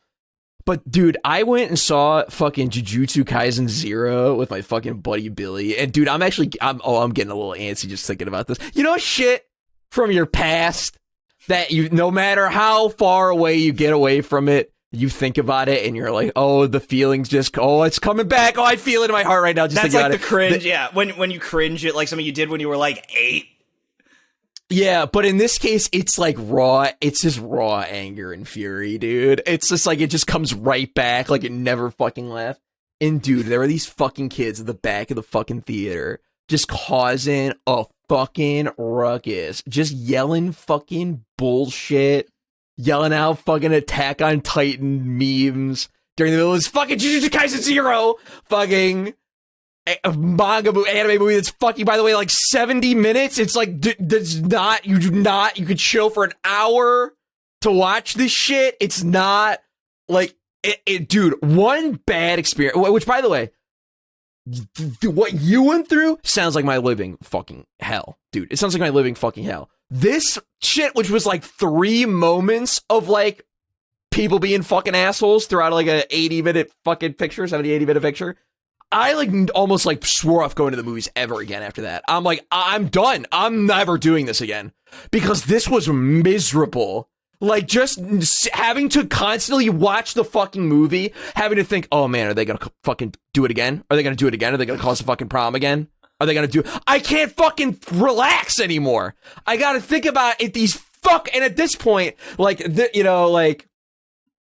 Speaker 2: But, dude, I went and saw fucking Jujutsu Kaisen 0 with my fucking buddy Billy. And, dude, I'm getting a little antsy just thinking about this. You know, shit from your past that no matter how far away you get away from it, you think about it and you're like, oh, the feelings it's coming back. Oh, I feel it in my heart right now. Just
Speaker 1: that's
Speaker 2: like
Speaker 1: the cringe. Yeah. When you cringe at, like, something you did when you were like 8.
Speaker 2: Yeah. But in this case, it's like raw. It's just raw anger and fury, dude. It's just like, it just comes right back. Like, it never fucking left. And dude, there were these fucking kids at the back of the fucking theater just causing a fucking ruckus, just yelling fucking bullshit. Yelling out fucking Attack on Titan memes during the middle of this fucking Jujutsu Kaisen 0 fucking anime movie that's fucking, by the way, like 70 minutes. It's like, you could show for an hour to watch this shit. It's not like, dude, one bad experience, which, by the way, what you went through sounds like my living fucking hell, dude. It sounds like my living fucking hell. This shit, which was like 3 moments of like people being fucking assholes throughout like a 80-minute fucking picture, 80-minute picture. I like almost like swore off going to the movies ever again after that. I'm like, I'm done. I'm never doing this again, because this was miserable. Like, just having to constantly watch the fucking movie, having to think, oh man, are they gonna fucking do it again? Are they gonna do it again? Are they gonna cause a fucking problem again? Are they gonna do? I can't fucking relax anymore. I gotta think about it. And at this point, like, like,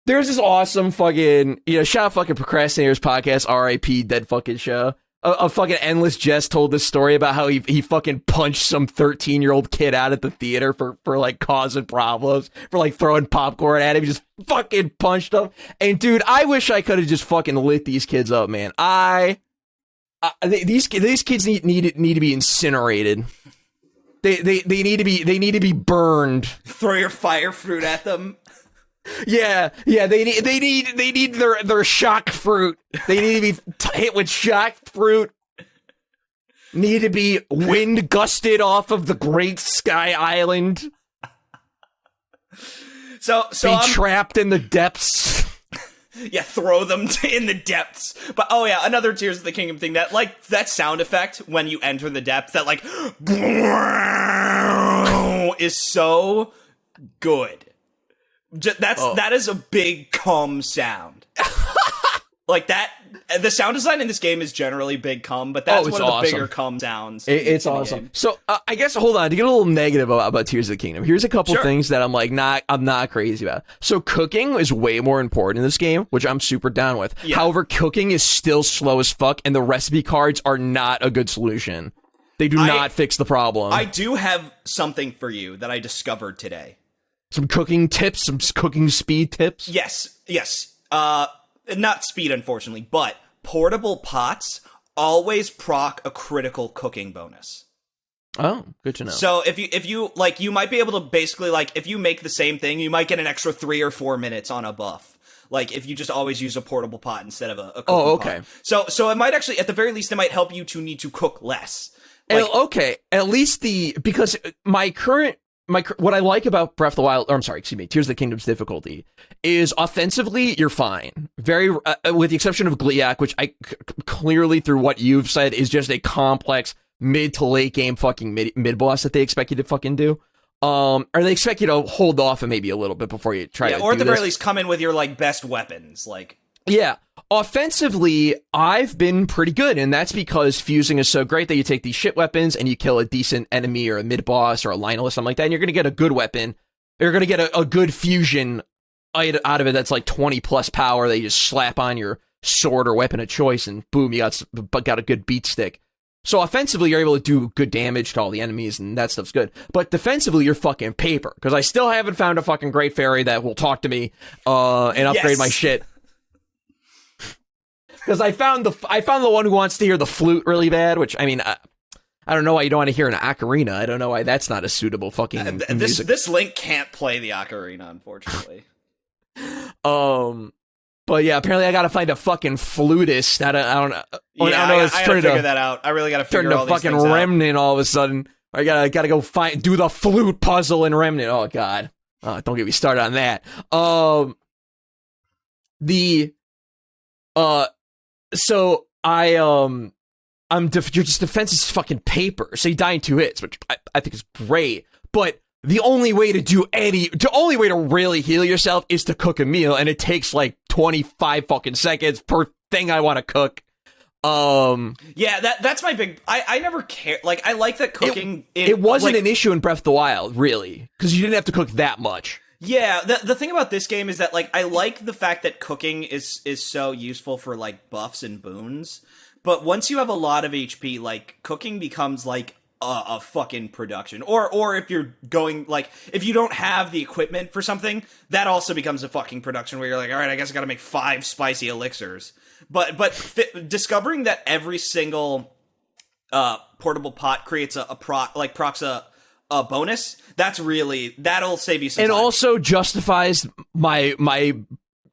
Speaker 2: there's this awesome fucking, shout out fucking Procrastinators Podcast, R.I.P. dead fucking show. A fucking Endless Jess told this story about how he fucking punched some 13-year-old kid out at the theater for like causing problems, for like throwing popcorn at him. He just fucking punched him. And dude, I wish I could have just fucking lit these kids up, man. These kids need to be incinerated. They need to be burned.
Speaker 1: Throw your fire fruit at them.
Speaker 2: Yeah. They need their shock fruit. They need to be hit with shock fruit. Need to be wind gusted off of the Great Sky Island.
Speaker 1: So
Speaker 2: be trapped in the depths.
Speaker 1: Yeah, throw them in the depths. But oh yeah, another Tears of the Kingdom thing, that like that sound effect when you enter the depths, that like is so good. That is a big cum sound. Like that, the sound design in this game is generally big cum, but that's one of the bigger cum sounds.
Speaker 2: It's awesome. So I guess hold on to get a little negative about Tears of the Kingdom. Here's a couple things that I'm not crazy about. So cooking is way more important in this game, which I'm super down with. Yeah. However, cooking is still slow as fuck, and the recipe cards are not a good solution. They do not fix the problem.
Speaker 1: I do have something for you that I discovered today.
Speaker 2: Some cooking tips, some cooking speed tips.
Speaker 1: Yes. Not speed, unfortunately, but portable pots always proc a critical cooking bonus.
Speaker 2: Oh, good to know.
Speaker 1: So if you like, you might be able to basically, like, if you make the same thing, you might get an extra 3 or 4 minutes on a buff. Like, if you just always use a portable pot instead of a cooking pot. So it might actually, at the very least, it might help you to need to cook less. Like,
Speaker 2: okay, at least because what I like about Tears of the Kingdom's difficulty is offensively, you're fine. Very, with the exception of Gliak, which I clearly, through what you've said, is just a complex mid to late game fucking mid boss that they expect you to fucking do. Or they expect you to hold off and maybe a little bit before you try to do this.
Speaker 1: Or at the very least, come in with your, like, best weapons, like...
Speaker 2: Yeah. Offensively, I've been pretty good, and that's because fusing is so great that you take these shit weapons and you kill a decent enemy or a mid-boss or a Lionel or something like that, and you're going to get a good weapon. You're going to get a good fusion out of it that's like 20-plus power that you just slap on your sword or weapon of choice, and boom, you got a good beat stick. So offensively, you're able to do good damage to all the enemies, and that stuff's good. But defensively, you're fucking paper, because I still haven't found a fucking great fairy that will talk to me and upgrade my shit. Because I found the one who wants to hear the flute really bad, which, I mean, I don't know why you don't want to hear an ocarina. I don't know why that's not a suitable fucking music.
Speaker 1: This Link can't play the ocarina, unfortunately.
Speaker 2: But yeah, apparently I gotta find a fucking flutist. I don't know.
Speaker 1: I gotta figure that out. I really gotta figure all these things out.
Speaker 2: Turn to fucking Remnant all of a sudden. I gotta go do the flute puzzle in Remnant. Oh god. Don't get me started on that. So your defense is fucking paper. So you die in 2 hits, which I think is great. But the only way to really heal yourself is to cook a meal, and it takes like 25 fucking seconds per thing I want to cook.
Speaker 1: Yeah, that's my big. I never care. Like, I like that cooking.
Speaker 2: It wasn't an issue in Breath of the Wild, really, because you didn't have to cook that much.
Speaker 1: Yeah, the thing about this game is that, like, I like the fact that cooking is so useful for, like, buffs and boons, but once you have a lot of HP, like, cooking becomes, like, a fucking production. Or if you're going, like, if you don't have the equipment for something, that also becomes a fucking production where you're like, alright, I guess I gotta make 5 spicy elixirs. But discovering that every single portable pot creates procs a bonus, that'll save you some time.
Speaker 2: It also justifies my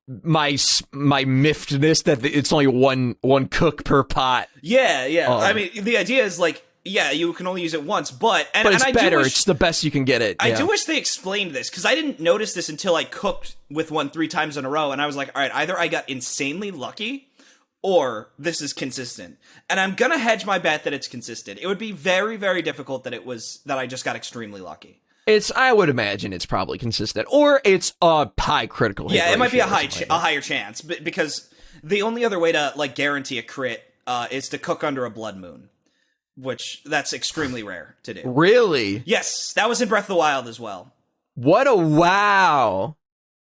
Speaker 2: miffedness that it's only one cook per pot.
Speaker 1: Yeah. I mean, the idea is, like, yeah, you can only use it once, but it's
Speaker 2: better. It's the best you can get it.
Speaker 1: I do wish they explained this, because I didn't notice this until I cooked with one 3 times in a row, and I was like, all right, either I got insanely lucky, or this is consistent. And I'm gonna hedge my bet that it's consistent. It would be very, very difficult that I just got extremely lucky.
Speaker 2: I would imagine it's probably consistent, or it's a high critical hit.
Speaker 1: Yeah, it might be a higher chance, because the only other way to, like, guarantee a crit is to cook under a blood moon, which that's extremely rare to do.
Speaker 2: Really?
Speaker 1: Yes, that was in Breath of the Wild as well.
Speaker 2: What a wow!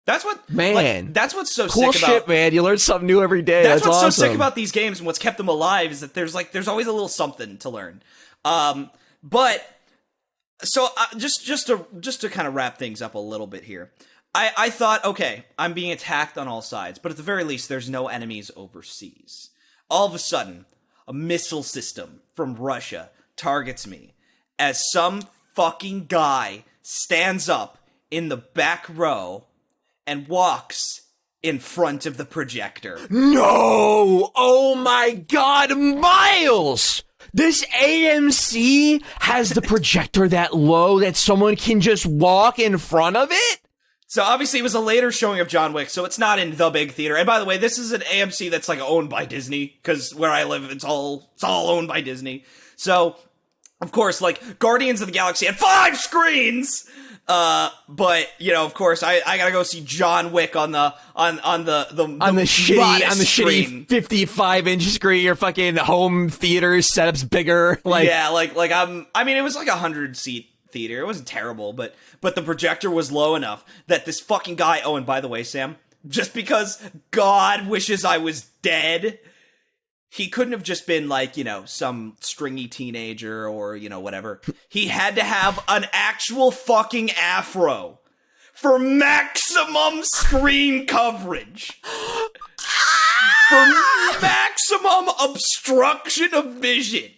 Speaker 1: That's what,
Speaker 2: man.
Speaker 1: Like, that's what's so
Speaker 2: cool
Speaker 1: sick about.
Speaker 2: Shit, man. You learn something new every day. That's
Speaker 1: what's
Speaker 2: awesome.
Speaker 1: so sick about these games, and what's kept them alive is that there's always a little something to learn. But so just to kind of wrap things up a little bit here, I thought, okay, I'm being attacked on all sides, but at the very least, there's no enemies overseas. All of a sudden, a missile system from Russia targets me as some fucking guy stands up in the back row and walks in front of the projector.
Speaker 2: No! Oh my god, Myles! This AMC has the projector that low that someone can just walk in front of it?
Speaker 1: So obviously it was a later showing of John Wick, so it's not in the big theater. And by the way, this is an AMC that's like owned by Disney, because where I live, it's all owned by Disney. So, of course, like, Guardians of the Galaxy had 5 screens! But, you know, of course, I gotta go see John Wick on the
Speaker 2: shitty 55-inch screen. Your fucking home theater setup's bigger. Like,
Speaker 1: yeah, I mean, it was like a 100-seat theater. It wasn't terrible, but the projector was low enough that this fucking guy, oh, and by the way, Sam, just because God wishes I was dead, he couldn't have just been like, you know, some stringy teenager or, you know, whatever. He had to have an actual fucking afro for maximum screen coverage. For maximum obstruction of vision.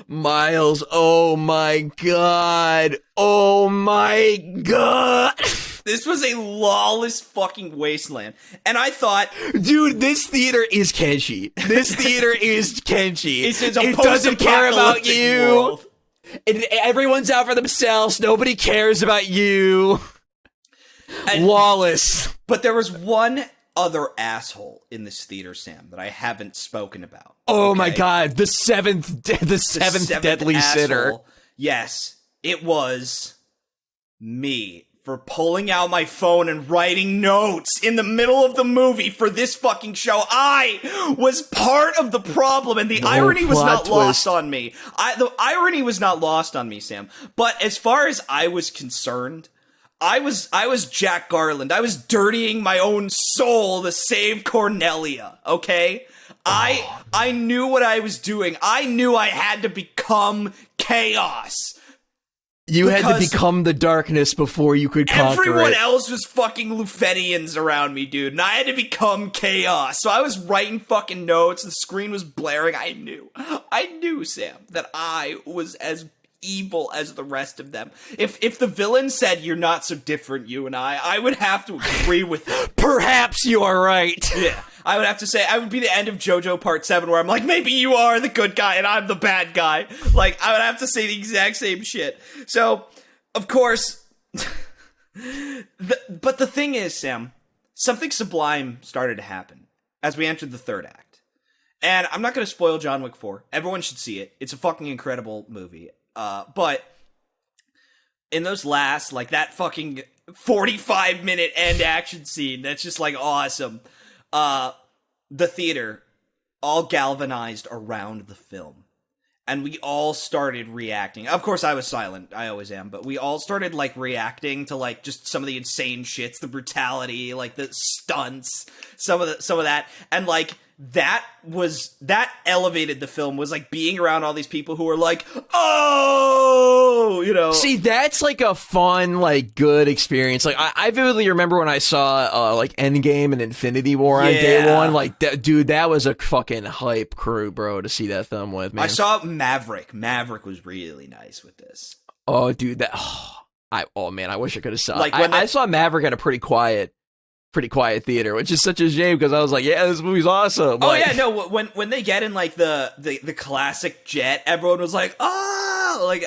Speaker 2: Myles, oh my god. Oh my god.
Speaker 1: This was a lawless fucking wasteland. And I thought,
Speaker 2: dude, this theater is Kenshi. This theater is Kenshi.
Speaker 1: It doesn't care about you. World.
Speaker 2: Everyone's out for themselves. Nobody cares about you. And, lawless.
Speaker 1: But there was one other asshole in this theater, Sam, that I haven't spoken about.
Speaker 2: Oh my god, the seventh deadly asshole. Sinner.
Speaker 1: Yes, it was me for pulling out my phone and writing notes in the middle of the movie for this fucking show. I was part of the problem, and the irony was not lost on me. The irony was not lost on me, Sam. But as far as I was concerned, I was Jack Garland. I was dirtying my own soul to save Cornelia, okay? I knew what I was doing. I knew I had to become chaos.
Speaker 2: You had to become the darkness before you could conquer it.
Speaker 1: Everyone else was fucking Lufetians around me, dude, and I had to become chaos. So I was writing fucking notes, the screen was blaring. I knew, Sam, that I was as evil as the rest of them. If the villain said, "You're not so different, you and I would have to agree with it.
Speaker 2: Perhaps you are right.
Speaker 1: Yeah. I would have to say, I would be the end of JoJo Part 7 where I'm like, maybe you are the good guy and I'm the bad guy. Like, I would have to say the exact same shit. So, of course, but the thing is, Sam, something sublime started to happen as we entered the third act. And I'm not going to spoil John Wick 4. Everyone should see it. It's a fucking incredible movie. But in those last, like, that fucking 45-minute end action scene, that's just, like, awesome. The theater all galvanized around the film. And we all started reacting. Of course, I was silent. I always am. But we all started, like, reacting to, like, just some of the insane shits, the brutality, like, the stunts, some of that. And, like, that elevated the film, was like being around all these people who were like, oh, you know.
Speaker 2: See, that's like a fun, like, good experience. Like, I vividly remember when I saw like Endgame and Infinity War on day one. Like, dude, that was a fucking hype crew, bro, to see that film with, man.
Speaker 1: I saw Maverick. Maverick was really nice with this.
Speaker 2: Oh, dude, man, I wish I could have saw. Like, I saw Maverick at a pretty quiet theater, which is such a shame because I was like, yeah, this movie's awesome.
Speaker 1: Oh, like, yeah, no, when they get in, like, the classic jet, everyone was like, oh, like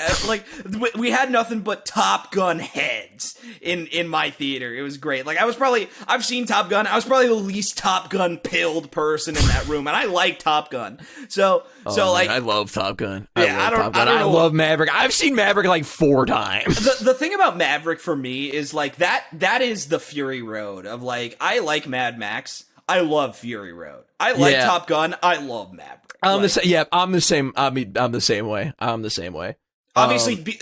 Speaker 1: we had nothing but Top Gun heads in my theater. It was great. Like, I've seen Top Gun. I was probably the least Top Gun pilled person in that room, and I like Top Gun. So like,
Speaker 2: I love Top Gun.
Speaker 1: I
Speaker 2: love Maverick. I've seen Maverick like 4 times.
Speaker 1: The thing about Maverick for me is, like, that is the Fury Road of, like, I like Mad Max. I love Fury Road. I like Top Gun. I love Maverick.
Speaker 2: I'm the same. I'm the same way.
Speaker 1: Obviously,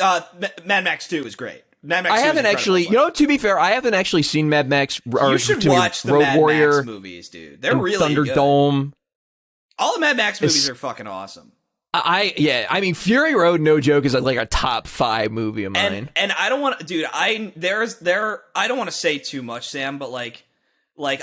Speaker 1: Mad Max 2 is great. Mad Max 2
Speaker 2: I haven't actually, to be fair, I haven't actually seen Mad Max.
Speaker 1: You should watch the
Speaker 2: Road
Speaker 1: Mad
Speaker 2: Warrior
Speaker 1: Max movies, dude. They're really
Speaker 2: Thunderdome.
Speaker 1: Good. All the Mad Max movies are fucking awesome.
Speaker 2: I mean, Fury Road, no joke, is like a top 5 movie of mine.
Speaker 1: And I don't want to, dude. I don't want to say too much, Sam, but like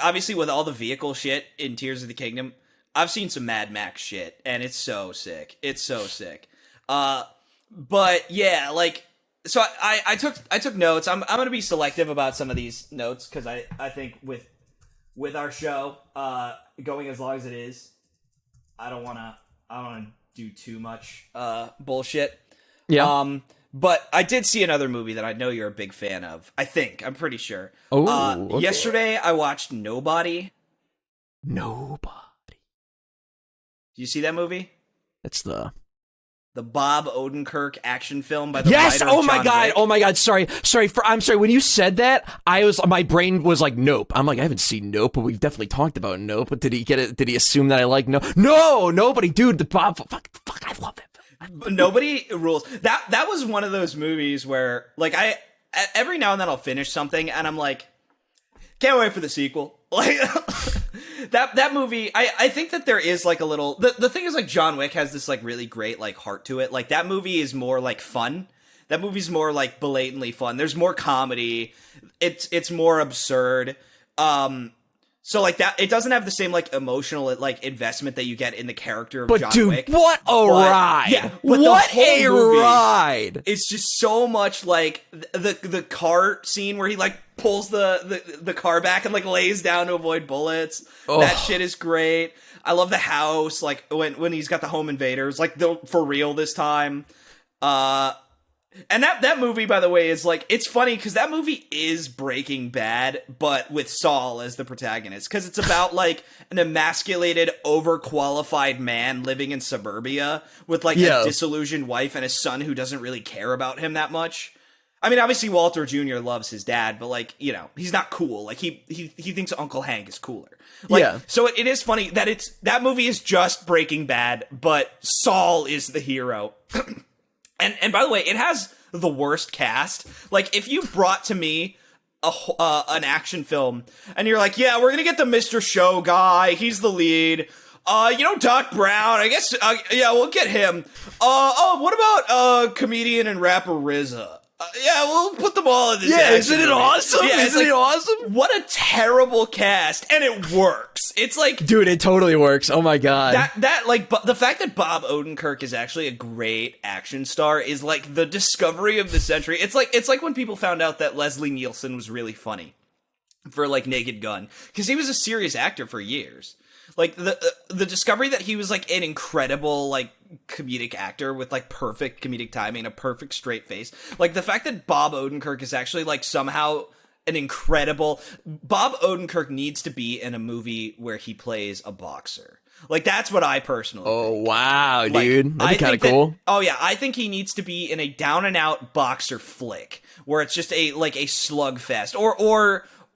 Speaker 1: obviously with all the vehicle shit in Tears of the Kingdom, I've seen some Mad Max shit, and it's so sick. It's so sick. But yeah, like, so I took notes. I'm gonna be selective about some of these notes because I think with our show going as long as it is, I don't wanna do too much bullshit.
Speaker 2: Yeah.
Speaker 1: But I did see another movie that I know you're a big fan of. I'm pretty sure.
Speaker 2: Oh, okay.
Speaker 1: Yesterday I watched Nobody.
Speaker 2: Nobody.
Speaker 1: Do you see that movie?
Speaker 2: That's the
Speaker 1: Bob Odenkirk action film by the
Speaker 2: yes.
Speaker 1: writer
Speaker 2: Oh my
Speaker 1: John
Speaker 2: god.
Speaker 1: Wick.
Speaker 2: Oh my god. Sorry. I'm sorry. When you said that, my brain was like, Nope. I'm like, I haven't seen Nope, but we've definitely talked about Nope. But did he get it? Did he assume that I like Nope? No, Nobody, dude. The Bob. Fuck. I love it.
Speaker 1: Nobody rules. That was one of those movies where, like, I every now and then I'll finish something and I'm like, can't wait for the sequel. Like that movie. I think that there is like a little. The thing is, like, John Wick has this like really great like heart to it. Like that movie is more like fun. That movie's more like blatantly fun. There's more comedy. It's more absurd. So like that, it doesn't have the same like emotional like investment that you get in the character of John Wick.
Speaker 2: What a ride!
Speaker 1: Yeah,
Speaker 2: what a ride!
Speaker 1: It's just so much like the car scene where he like pulls the car back and like lays down to avoid bullets. Oh. That shit is great. I love the house, like when he's got the home invaders, like for real this time. And that movie, by the way, is like, it's funny because that movie is Breaking Bad, but with Saul as the protagonist. Because it's about like an emasculated, overqualified man living in suburbia with like a disillusioned wife and a son who doesn't really care about him that much. I mean, obviously Walter Jr. loves his dad, but like, you know, he's not cool. Like he thinks Uncle Hank is cooler. Like, so it is funny that that movie is just Breaking Bad, but Saul is the hero. And by the way, it has the worst cast. Like, if you brought to me an action film, and you're like, yeah, we're gonna get the Mr. Show guy, he's the lead. Doc Brown, I guess, yeah, we'll get him. What about comedian and rapper RZA? Yeah, we'll put them all in this.
Speaker 2: Yeah, isn't it awesome?
Speaker 1: Yeah,
Speaker 2: isn't it awesome?
Speaker 1: What a terrible cast, and it works. It's like,
Speaker 2: dude, it totally works. Oh my god,
Speaker 1: the fact that Bob Odenkirk is actually a great action star is like the discovery of the century. It's like when people found out that Leslie Nielsen was really funny for like Naked Gun, because he was a serious actor for years. Like the discovery that he was like an incredible like comedic actor with like perfect comedic timing, a perfect straight face. Like the fact that Bob Odenkirk is actually like somehow an incredible. Bob Odenkirk needs to be in a movie where he plays a boxer. Like that's what I personally think.
Speaker 2: Oh wow, dude, that'd be kind of cool.
Speaker 1: I think he needs to be in a down and out boxer flick where it's just a slugfest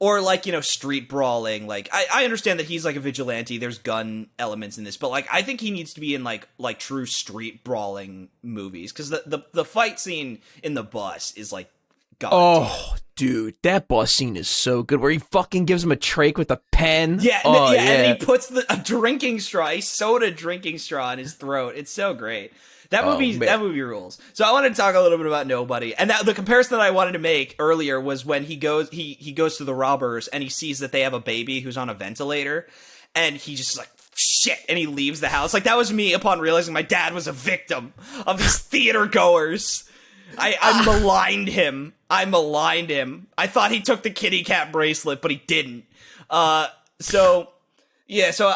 Speaker 1: or like, you know, street brawling. Like, I understand that he's like a vigilante. There's gun elements in this, but like, I think he needs to be in like true street brawling movies. Cause the fight scene in the bus is like, God.
Speaker 2: Oh, dude, that bus scene is so good where he fucking gives him a trach with a pen.
Speaker 1: Yeah. And he puts a drinking straw, a soda drinking straw in his throat. It's so great. That movie rules. So I wanted to talk a little bit about Nobody, and the comparison that I wanted to make earlier was when he goes to the robbers and he sees that they have a baby who's on a ventilator, and he just like shit, and he leaves the house. Like that was me upon realizing my dad was a victim of these theater goers. I maligned him. I thought he took the kitty cat bracelet, but he didn't. Yeah, so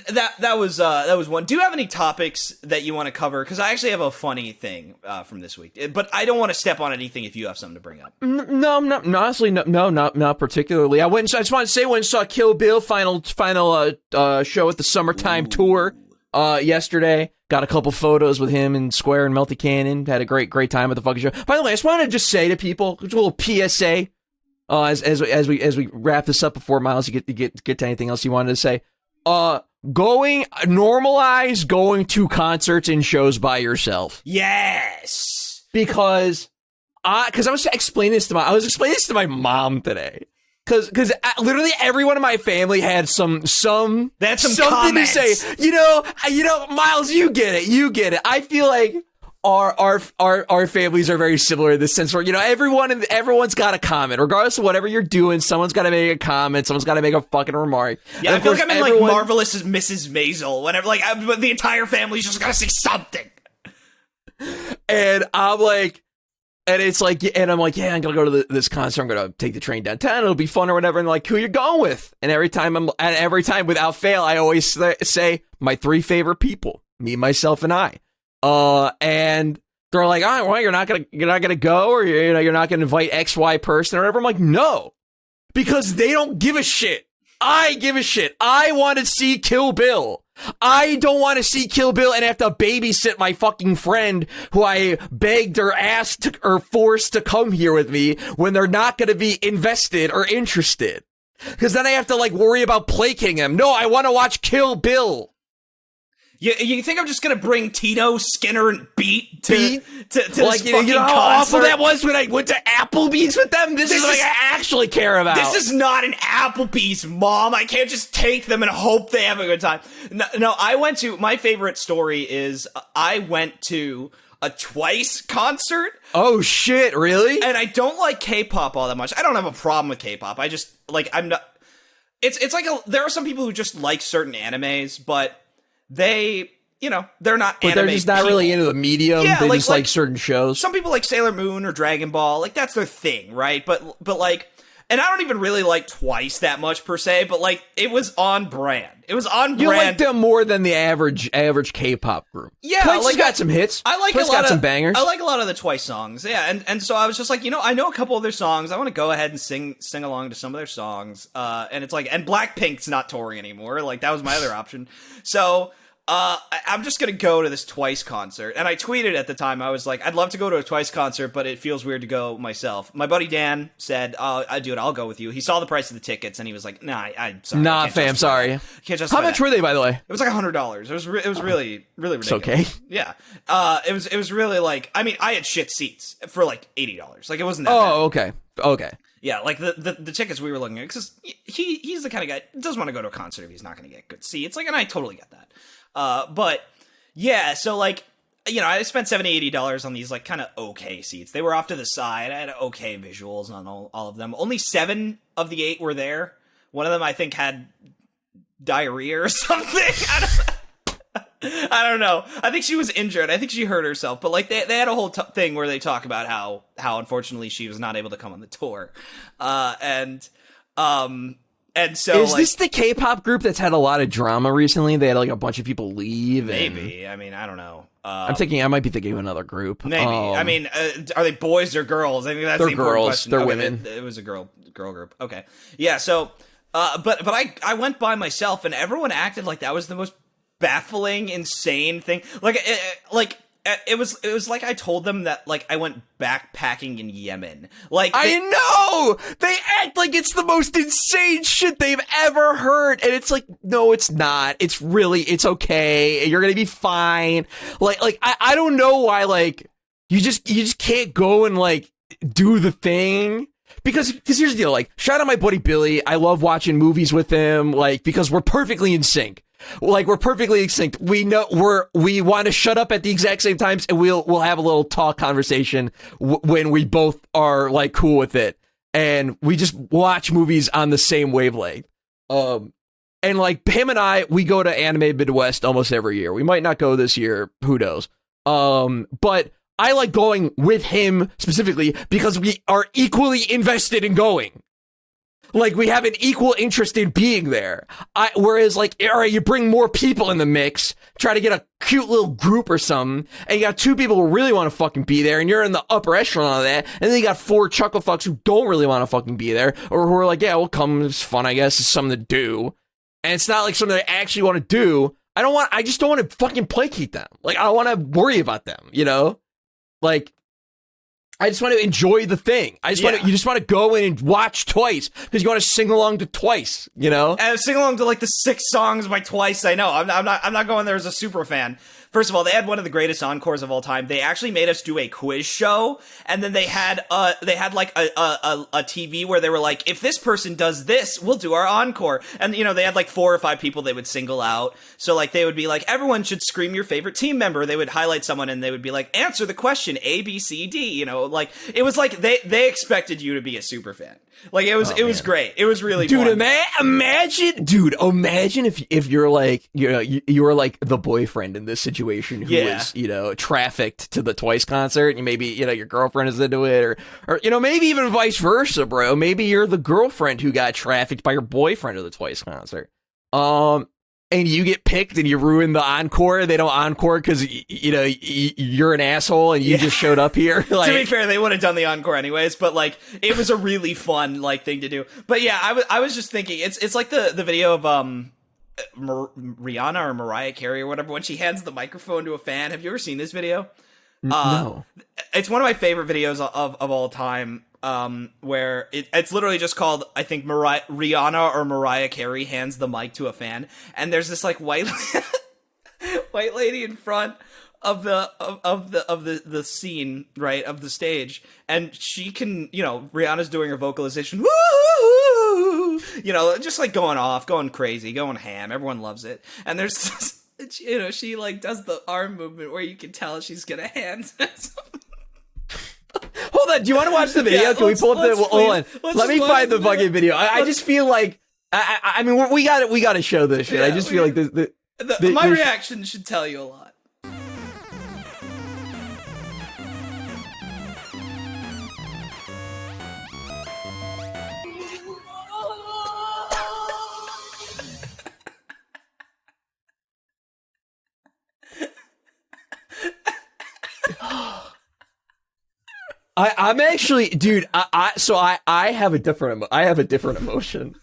Speaker 1: that was one. Do you have any topics that you want to cover? Because I actually have a funny thing from this week, but I don't want to step on anything if you have something to bring up.
Speaker 2: No, honestly, no, not particularly. I just want to say, I went and saw Kill Bill final show at the Summertime Tour yesterday. Got a couple photos with him and Square and Melty Cannon. Had a great time at the fucking show. By the way, I just wanted to say to people, a little PSA. As we wrap this up before Myles, you get to anything else you wanted to say. Normalize going to concerts and shows by yourself.
Speaker 1: Yes,
Speaker 2: because I was explaining this to my mom today. Because literally everyone in my family had something something
Speaker 1: comments
Speaker 2: to say. You know, Myles, you get it. I feel like our families are very similar in the sense where, you know, everyone's got a comment. Regardless of whatever you're doing, someone's got to make a comment. Someone's got to make a fucking remark.
Speaker 1: Yeah, I feel like I'm in like Marvelous Mrs. Maisel. Whenever the entire family's just gotta say something.
Speaker 2: And I'm like, and I'm like, yeah, I'm gonna go to this concert. I'm gonna take the train downtown. It'll be fun or whatever. And like, who you going with? And every time without fail, I always say my three favorite people: me, myself, and I. And They're like, oh, well, you're not gonna go, or you're not gonna invite XY person or whatever. I'm like, no, because they don't give a shit. I give a shit. I want to see Kill Bill. I don't want to see Kill Bill and have to babysit my fucking friend who I begged or asked or forced to come here with me when they're not going to be invested or interested. Because then I have to, like, worry about placating them. No, I want to watch Kill Bill.
Speaker 1: You think I'm just gonna bring Tito, Skinner, and Beat to
Speaker 2: like,
Speaker 1: this fucking
Speaker 2: how
Speaker 1: concert?
Speaker 2: awful that was when I went to Applebee's with them? This is like I actually care about.
Speaker 1: This is not an Applebee's, Mom. I can't just take them and hope they have a good time. No, my favorite story is I went to a Twice concert.
Speaker 2: Oh shit, really?
Speaker 1: And I don't like K-pop all that much. I don't have a problem with K-pop. I just, like, I'm not... It's like, there are some people who just like certain animes, but... they're not
Speaker 2: but
Speaker 1: anime
Speaker 2: they're just not
Speaker 1: people.
Speaker 2: really into the medium.
Speaker 1: Yeah,
Speaker 2: they just like certain shows.
Speaker 1: Some people like Sailor Moon or Dragon Ball. Like, that's their thing, right? But like, and I don't even really like Twice that much per se, but like, it was on brand. It was on brand.
Speaker 2: You like them more than the average K-pop group.
Speaker 1: Yeah,
Speaker 2: Twice got some hits.
Speaker 1: I like
Speaker 2: Twice got some bangers.
Speaker 1: I like a lot of the Twice songs. Yeah, and so I was just like, I know a couple of their songs. I want to go ahead and sing along to some of their songs. And it's like, and Blackpink's not touring anymore. Like, that was my other option. So. I'm just gonna go to this Twice concert, and I tweeted at the time. I was like, "I'd love to go to a Twice concert, but it feels weird to go myself." My buddy Dan said, dude, I'll go with you." He saw the price of the tickets, and he was like, "Nah, I'm sorry,
Speaker 2: nah, fam, sorry."
Speaker 1: Can't justify
Speaker 2: How much were they, by the way?
Speaker 1: It was like $100. It was really ridiculous.
Speaker 2: It's okay.
Speaker 1: Yeah. It was really like, I mean, I had shit seats for like $80. Like, it wasn't that bad.
Speaker 2: Okay.
Speaker 1: Yeah, like the tickets we were looking at, because he's the kind of guy who doesn't want to go to a concert if he's not going to get good seats. Like, and I totally get that. But yeah, so like, I spent $70, $80 on these like kind of okay seats. They were off to the side. I had okay visuals on all of them. Only 7 of the 8 were there. One of them, I think, had diarrhea or something. I don't know. I think she was injured. I think she hurt herself. But like, they had a whole thing where they talk about how unfortunately she was not able to come on the tour. And so,
Speaker 2: is this the K-pop group that's had a lot of drama recently? They had like a bunch of people leave.
Speaker 1: Maybe. I mean, I don't know.
Speaker 2: I might be thinking of another group.
Speaker 1: Maybe. I mean, are they boys or girls? I think that's the important question.
Speaker 2: They're women.
Speaker 1: It was a girl group. Okay. Yeah. So, but I went by myself, and everyone acted like that was the most baffling, insane thing. It was like I told them that, like, I went backpacking in Yemen. Like,
Speaker 2: I know! They act like it's the most insane shit they've ever heard. And it's like, no, it's not. It's okay. You're gonna be fine. Like, I don't know why, like, you just can't go and, like, do the thing. Because here's the deal, like, shout out my buddy Billy. I love watching movies with him, like, because we're perfectly in sync. Like, we're perfectly in sync. We know we want to shut up at the exact same times, and we'll have a little talk conversation when we both are like cool with it, and we just watch movies on the same wavelength. And like him and we go to Anime Midwest almost every year. We might not go this year, who knows? But I like going with him specifically because we are equally invested in going. Like, we have an equal interest in being there. Whereas, like, all right, you bring more people in the mix, try to get a cute little group or something, and you got 2 people who really want to fucking be there, and you're in the upper echelon of that, and then you got 4 chuckle fucks who don't really want to fucking be there, or who are like, yeah, we'll come, it's fun, I guess, it's something to do. And it's not like something I actually want to do. I just don't want to fucking placate them. Like, I don't want to worry about them, you know? Like, I just want to enjoy the thing. You just want to go in and watch Twice because you want to sing along to Twice, you know?
Speaker 1: And sing along to like the 6 songs by Twice. I know. I'm not going there as a super fan. First of all, they had one of the greatest encores of all time. They actually made us do a quiz show, and then they had like a TV where they were like, if this person does this, we'll do our encore. And they had like 4 or 5 people they would single out. So like they would be like, everyone should scream your favorite team member. They would highlight someone and they would be like, answer the question A, B, C, D. Like it was like they expected you to be a super fan. Like it was great. It was really
Speaker 2: dude.
Speaker 1: fun.
Speaker 2: Imagine if you're like you're like the boyfriend in this situation who was trafficked to the Twice concert, and maybe your girlfriend is into it, or maybe even vice versa, bro. Maybe you're the girlfriend who got trafficked by your boyfriend to the Twice concert. And and you get picked and you ruin the encore. They don't encore because you're an asshole and you just showed up here. Like,
Speaker 1: to be fair, they would have done the encore anyways, but like it was a really fun like thing to do. But yeah, I was just thinking it's like the video of Rihanna or Mariah Carey or whatever when she hands the microphone to a fan. Have you ever seen this video?
Speaker 2: No.
Speaker 1: It's one of my favorite videos of all time. Where it's literally just called, I think, Rihanna or Mariah Carey hands the mic to a fan, and there's this like white lady in front of the scene, right, of the stage, and she can, Rihanna's doing her vocalization, woo, just like going crazy, going ham. Everyone loves it, and there's this, she like does the arm movement where you can tell she's gonna hand.
Speaker 2: Hold on, do you want to watch the video?
Speaker 1: Yeah,
Speaker 2: Can we pull up the? Hold on, let me find the fucking video. I just feel like, I mean, we got to show this shit.
Speaker 1: Yeah,
Speaker 2: I just feel like
Speaker 1: my reaction should tell you a lot.
Speaker 2: I'm actually, dude. I have a different emotion.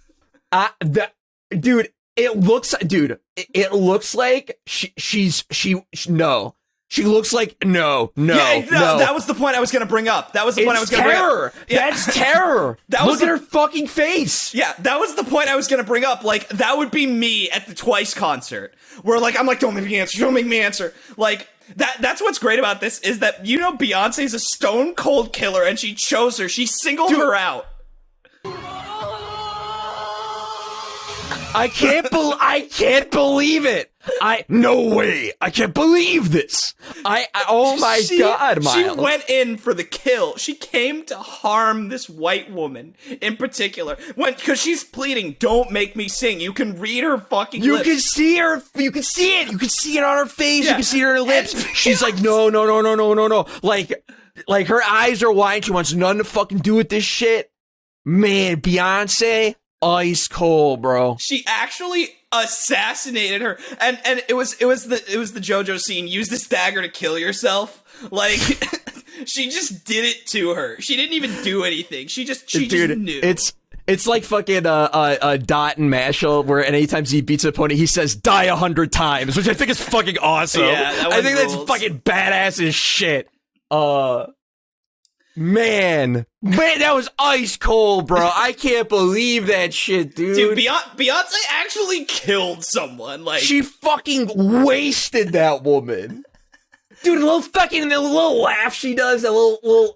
Speaker 2: Dude, it looks like she looks like no.
Speaker 1: That was the point I was gonna bring up. That was the point I was gonna bring up. Yeah.
Speaker 2: That's terror. Look at her fucking face.
Speaker 1: Yeah, that was the point I was gonna bring up. Like, that would be me at the Twice concert, where like I'm like, don't make me answer. Like. That's what's great about this is that Beyonce's a stone cold killer and she chose her. She singled her out.
Speaker 2: I can't believe it. No way. I can't believe this. Oh my God, Myles.
Speaker 1: She went in for the kill. She came to harm this white woman in particular. Because she's pleading, don't make me sing. You can read her fucking lips.
Speaker 2: You can see her. You can see it. You can see it on her face. Yeah. You can see it on her lips. She's like, no. Like her eyes are wide. She wants nothing to fucking do with this shit. Man, Beyonce, ice cold, bro.
Speaker 1: She actually assassinated her, and it was the JoJo scene. Use this dagger to kill yourself. Like she just did it to her. She didn't even do anything. She just knew.
Speaker 2: It's like fucking Dot and Mashal, where anytime he beats an opponent, he says "die 100 times," which I think is fucking awesome.
Speaker 1: Yeah,
Speaker 2: I think that's fucking badass as shit. Man, that was ice cold, bro. I can't believe that shit, dude.
Speaker 1: Dude, Beyonce actually killed someone. Like,
Speaker 2: she fucking wasted that woman. Dude, the little laugh she does, that little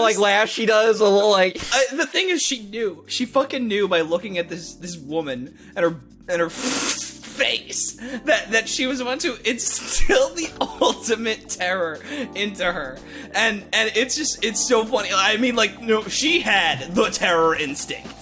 Speaker 2: like laugh she does, a little like.
Speaker 1: The thing is, she knew. She fucking knew by looking at this woman and her face that she was about to instill the ultimate terror into her, and it's so funny. I mean, like, no, she had the terror instinct.